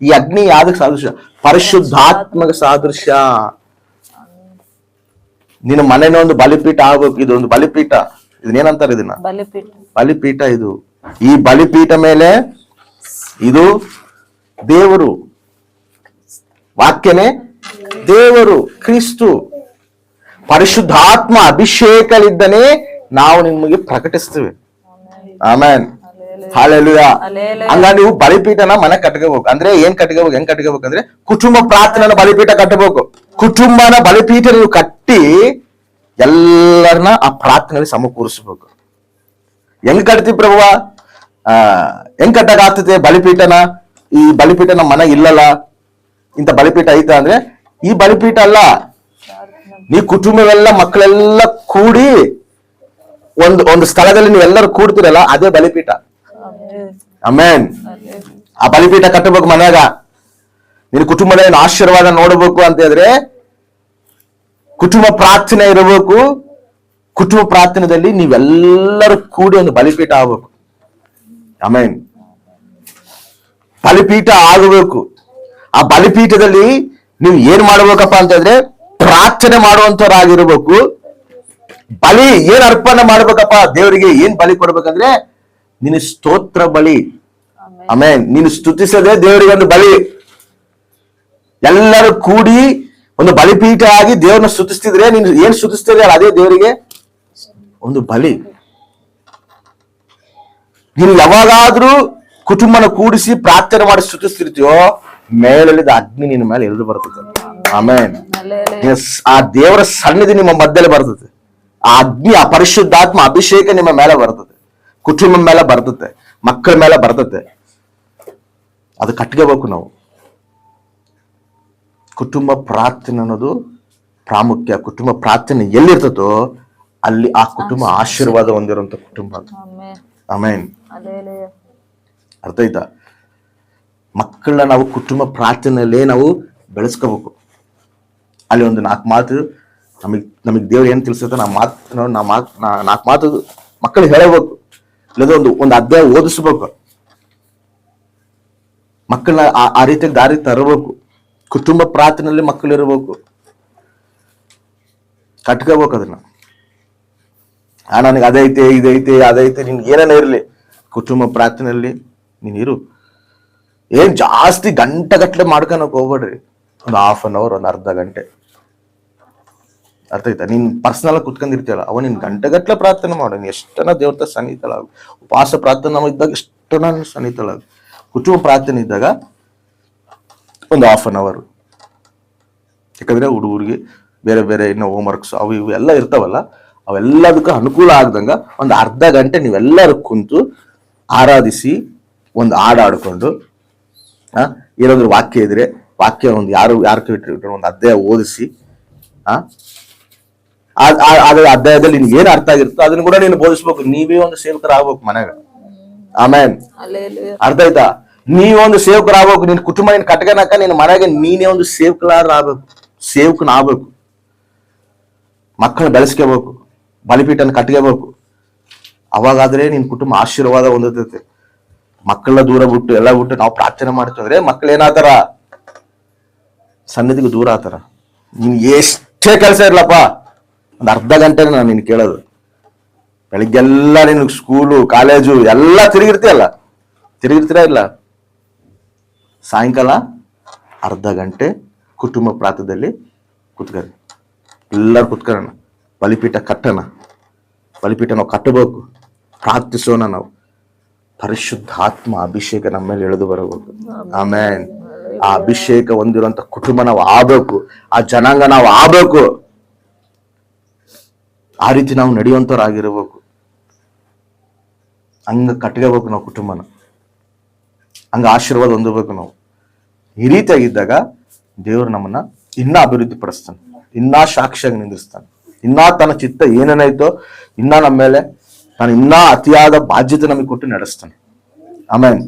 ಈ ಅಗ್ನಿ ಯಾವ್ದಕ್ಕೆ ಸಾದೃಶ್ಯ? ಪರಿಶುದ್ಧಾತ್ಮಕ ಸಾದೃಶ್ಯ. ನಿನ್ನ ಮನೆನ ಒಂದು ಬಲಿಪೀಠ ಆಗ್ಬೇಕು. ಇದು ಒಂದು ಬಲಿಪೀಠ. ಇದನ್ನೇನಂತಾರೆ? ಇದನ್ನ ಬಲಿಪೀಠ. ಇದು ಈ ಬಲಿಪೀಠ ಮೇಲೆ ಇದು ದೇವರು, ವಾಕ್ಯನೇ ದೇವರು, ಕ್ರಿಸ್ತು. ಪರಿಶುದ್ಧಾತ್ಮ ಅಭಿಷೇಕಲಿದ್ದನೇ ನಾವು ನಿಮಗೆ ಪ್ರಕಟಿಸ್ತೇವೆ. Amen, hallelujah. ಹಂಗ ನೀವು ಬಲಿಪೀಠನ ಮನೆ ಕಟ್ಕೋಬೇಕು. ಅಂದ್ರೆ ಏನ್ ಕಟ್ಕೋಬೇಕು, ಹೆಂಗ್ ಕಟ್ಕೋಬೇಕು ಅಂದ್ರೆ ಕುಟುಂಬ ಪ್ರಾರ್ಥನೆನ ಬಲಿಪೀಠ ಕಟ್ಟಬೇಕು. ಕುಟುಂಬನ ಬಲಿಪೀಠ ನೀವು ಕಟ್ಟಿ ಎಲ್ಲರನ್ನ ಆ ಪ್ರಾರ್ಥನೆಯಲ್ಲಿ ಸಮಕೂರಿಸ್ಬೇಕು. ಹೆಂಗ್ ಕಟ್ತೀವಿ ಪ್ರಭುವ? ಹೆಂಗ್ ಕಟ್ಟಕ್ ಆಗ್ತದೆ ಬಲಿಪೀಠನ? ಈ ಬಲಿಪೀಠ ನಮ್ಮ ಮನೆಗೆ ಇಲ್ಲಲ್ಲ, ಇಂಥ ಬಲಿಪೀಠ ಐತ ಅಂದ್ರೆ ಈ ಬಲಿಪೀಠ ಅಲ್ಲ. ನೀ ಕುಟುಂಬವೆಲ್ಲ ಮಕ್ಕಳೆಲ್ಲ ಕೂಡಿ ಒಂದು ಸ್ಥಳದಲ್ಲಿ ನೀವೆಲ್ಲರೂ ಕೂಡ್ತಿರಲ್ಲ, ಅದೇ ಬಲಿಪೀಠ. ಆಮೆನ್. ಆ ಬಲಿಪೀಠ ಕಟ್ಟಬೇಕು ಮನ್ಯಾಗ. ನಿನ್ನ ಕುಟುಂಬದಲ್ಲಿ ಆಶೀರ್ವಾದ ನೋಡಬೇಕು ಅಂತ ಹೇಳಿದ್ರೆ ಕುಟುಂಬ ಪ್ರಾರ್ಥನೆ ಇರಬೇಕು. ಕುಟುಂಬ ಪ್ರಾರ್ಥನೆಯಲ್ಲಿ ನೀವೆಲ್ಲರೂ ಕೂಡಿ ಒಂದು ಬಲಿಪೀಠ ಆಗ್ಬೇಕು. ಆಮೆನ್. ಬಲಿಪೀಠ ಆಗಬೇಕು. ಆ ಬಲಿಪೀಠದಲ್ಲಿ ನೀವು ಏನ್ ಮಾಡ್ಬೇಕಪ್ಪ ಅಂತ ಹೇಳಿದ್ರೆ ಪ್ರಾರ್ಥನೆ ಮಾಡುವಂತವರಾಗಿರ್ಬೇಕು. ಬಲಿ ಏನ್ ಅರ್ಪಣೆ ಮಾಡ್ಬೇಕಪ್ಪ ದೇವರಿಗೆ, ಏನ್ ಬಲಿ ಕೊಡ್ಬೇಕಂದ್ರೆ ನಿನ್ನ ಸ್ತೋತ್ರ ಬಲಿ. ಆಮೆನ್. ನೀನು ಸ್ತುತಿಸದೆ ದೇವರಿಗೆ ಒಂದು ಬಲಿ. ಎಲ್ಲರೂ ಕೂಡಿ ಒಂದು ಬಲಿಪೀಠ ಆಗಿ ದೇವ್ರನ್ನ ಸ್ತುತಿಸ್ತಿದ್ರೆ ನೀನು ಏನ್ ಸ್ತುತಿಸ್ತಿದ್ರೆ ಅದೇ ದೇವರಿಗೆ ಒಂದು ಬಲಿ. ನೀನು ಯಾವಾಗಾದ್ರೂ ಕುಟುಂಬನ ಕೂಡಿಸಿ ಪ್ರಾರ್ಥನೆ ಮಾಡಿ ಸ್ತುತಿಸ್ತಿರ್ತೀಯೋ, ಮೇಲೆಲ್ಲಿದ್ದ ಅಗ್ನಿ ನಿನ್ನ ಮೇಲೆ ಎಳೆದು ಬರ್ತದೆ. ಆಮೆನ್. ಆ ದೇವರ ಸನ್ನಿಧಿ ನಿಮ್ಮ ಮಧ್ಯದಲ್ಲಿ ಬರ್ತದೆ. ಆ ಅಗ್ನಿ, ಆ ಪರಿಶುದ್ಧಾತ್ಮ ಅಭಿಷೇಕ ನಿಮ್ಮ ಮೇಲೆ ಬರ್ತದೆ, ಕುಟುಂಬ ಮೇಲೆ ಬರ್ತದೆ, ಮಕ್ಕಳ ಮೇಲೆ ಬರ್ತದೆ. ಅದು ಕಟ್ಕೋಬೇಕು ನಾವು. ಕುಟುಂಬ ಪ್ರಾರ್ಥನೆ ಅನ್ನೋದು ಪ್ರಾಮುಖ್ಯ. ಕುಟುಂಬ ಪ್ರಾರ್ಥನೆ ಎಲ್ಲಿರ್ತದೋ ಅಲ್ಲಿ ಆ ಕುಟುಂಬ ಆಶೀರ್ವಾದ ಹೊಂದಿರುವಂತ ಕುಟುಂಬ. ಆಮೆನ್. ಅರ್ಥ ಆಯ್ತಾ? ಮಕ್ಕಳನ್ನ ನಾವು ಕುಟುಂಬ ಪ್ರಾರ್ಥನೆಯಲ್ಲೇ ನಾವು ಬೆಳೆಸ್ಕೋಬೇಕು. ಅಲ್ಲಿ ಒಂದು 4 ಮಾತು ನಮಗ್ ದೇವ್ರು ಏನ್ ತಿಳಿಸುತ್ತೆ, ನಾಲ್ಕು ಮಾತು ಮಕ್ಕಳಿಗೆ ಹೇಳಬೇಕು. ಇಲ್ಲದ ಒಂದು ಅಧ್ಯಾಯ ಓದಿಸ್ಬೇಕು. ಮಕ್ಕಳನ್ನ ಆ ರೀತಿಯಾಗಿ ದಾರಿ ತರಬೇಕು. ಕುಟುಂಬ ಪ್ರಾರ್ಥನೆಯಲ್ಲಿ ಮಕ್ಕಳಿರ್ಬೇಕು. ಕಟ್ಕೋಬೇಕು ಅದನ್ನ. ನನಗೆ ಅದೈತೆ, ಇದೈತೆ, ಅದೈತೆ, ನಿನ್ಗೆ ಏನೇನ ಇರಲಿ, ಕುಟುಂಬ ಪ್ರಾರ್ಥನೆಯಲ್ಲಿ ನೀನಿರು. ಏನ್ ಜಾಸ್ತಿ ಗಂಟೆಗಟ್ಲೆ ಮಾಡ್ಕೊಳಕ್ ಹೋಗ್ಬೇಡ್ರಿ. ಒಂದು 1/2 hour, ಒಂದು ಅರ್ಧ ಗಂಟೆ. ಅರ್ಥ ಆಯ್ತಾ? ನೀನ್ ಪರ್ಸನಲ್ ಕುತ್ಕೊಂಡಿರ್ತೀಯಲ್ಲ, ಅವ ನಿನ್ ಗಂಟೆಗಟ್ಲೆ ಪ್ರಾರ್ಥನೆ ಮಾಡು. ನೀನ್ ಎಷ್ಟನ ದೇವ್ರ ಸನ್ನಿಹಿತಳಾಗು. ಉಪವಾಸ ಪ್ರಾರ್ಥನೆ ಇದ್ದಾಗ ಎಷ್ಟನ ಸನ್ನಿಹಿತಳಾಗು. ಕುಟುಂಬ ಪ್ರಾರ್ಥನೆ ಇದ್ದಾಗ ಒಂದು 1/2 hour. ಯಾಕಂದ್ರೆ ಹುಡುಗರಿಗೆ ಬೇರೆ ಬೇರೆ ಇನ್ನು ಹೋಮ್ವರ್ಕ್ಸ್ ಅವು ಇವು ಎಲ್ಲ ಇರ್ತಾವಲ್ಲ, ಅವೆಲ್ಲದಕ್ಕೂ ಅನುಕೂಲ ಆಗ್ದಂಗ ಒಂದು ಅರ್ಧ ಗಂಟೆ ನೀವೆಲ್ಲರೂ ಕುಂತು ಆರಾಧಿಸಿ ಒಂದು ಆಡ್ಕೊಂಡು ಏನಾದ್ರು ವಾಕ್ಯ ಇದ್ರೆ ವಾಕ್ಯ ಒಂದು ಯಾರು ಒಂದು ಅಧ್ಯಾಯ ಓದಿಸಿ ಅಧ್ಯಾಯದಲ್ಲಿ ನಿನ್ಗೆ ಏನ್ ಅರ್ಥ ಆಗಿರುತ್ತೋ ಅದನ್ನ ಕೂಡ ನೀನು ಬೋಧಿಸ್ಬೇಕು. ನೀವೇ ಒಂದು ಸೇವಕರಾಗ್ಬೇಕು ಮನೆಗ. ಆಮೇನ್. ಅರ್ಥ ಆಯ್ತಾ? ನೀವೊಂದು ಸೇವಕರಾಗ್ಬೇಕು. ನಿನ್ ಕುಟುಂಬ ನಿನ್ ಕಟ್ಕನಕ ನಿನ್ನ ಮನೆಗೆ ನೀನೇ ಒಂದು ಸೇವಕನಾಗ್ಬೇಕು. ಮಕ್ಕಳನ್ನ ಬೆಳೆಸ್ಕೋಬೇಕು, ಬಲಿಪೀಠನ ಕಟ್ಕೋಬೇಕು. ಅವಾಗಾದ್ರೆ ನಿನ್ ಕುಟುಂಬ ಆಶೀರ್ವಾದ ಹೊಂದತೈತೆ. ಮಕ್ಕಳನ್ನ ದೂರ ಬಿಟ್ಟು ಎಲ್ಲ ಬಿಟ್ಟು ನಾವು ಪ್ರಾರ್ಥನೆ ಮಾಡ್ತೀವಿ ಮಕ್ಕಳು ಏನಾತಾರ, ಸನ್ನಿಧಿಗೆ ದೂರ ಆತಾರ. ನೀನ್ ಎಷ್ಟೇ ಕೆಲಸ ಇರ್ಲಪ್ಪ, ಒಂದು ಅರ್ಧ ಗಂಟೆನ ನಾನು ನಿನ್ ಕೇಳೋದು. ಬೆಳಿಗ್ಗೆಲ್ಲ ನೀನು ಸ್ಕೂಲು ಕಾಲೇಜು ಎಲ್ಲ ತಿರುಗಿರ್ತೀರಾ ಇಲ್ಲ, ಸಾಯಂಕಾಲ ಅರ್ಧ ಗಂಟೆ ಕುಟುಂಬ ಪ್ರಾರ್ಥನೆಯಲ್ಲಿ ಕುತ್ಕರಿ. ಎಲ್ಲರೂ ಕುತ್ಕೊಳ್ಳೋಣ, ಬಲಿಪೀಠ ಕಟ್ಟೋಣ. ಬಲಿಪೀಠ ನಾವು ಕಟ್ಟಬೇಕು, ಪ್ರಾರ್ಥಿಸೋಣ. ನಾವು ಪರಿಶುದ್ಧಾತ್ಮ ಅಭಿಷೇಕ ನಮ್ಮ ಮೇಲೆ ಎಳೆದು ಬರಬೇಕು. ಆಮೇನ್. ಆ ಅಭಿಷೇಕ ಹೊಂದಿರುವಂತ ಕುಟುಂಬ ನಾವು ಆಗ್ಬೇಕು, ಆ ಜನಾಂಗ ನಾವು ಆಗ್ಬೇಕು. ಆ ರೀತಿ ನಾವು ನಡೆಯುವಂತವ್ರಾಗಿರ್ಬೇಕು. ಹಂಗ ಕಟ್ಕೋಬೇಕು ನಾವು ಕುಟುಂಬನ, ಹಂಗ ಆಶೀರ್ವಾದ ಹೊಂದಬೇಕು ನಾವು. ಈ ರೀತಿಯಾಗಿದ್ದಾಗ ದೇವರು ನಮ್ಮನ್ನ ಇನ್ನೂ ಅಭಿವೃದ್ಧಿ ಪಡಿಸ್ತಾನೆ, ಇನ್ನೂ ಸಾಕ್ಷಿಯಾಗಿ ನಿಂದಿಸ್ತಾನೆ. ಇನ್ನೂ ತನ್ನ ಚಿತ್ತ ಏನೇನಾಯ್ತೋ ಇನ್ನೂ ನಮ್ಮ ಮೇಲೆ ನಾನು ಇನ್ನೂ ಅತಿಯಾದ ಬಾಧ್ಯತೆ ನಮಗೆ ಕೊಟ್ಟು ನಡೆಸ್ತಾನೆ. ಆಮೇನ್.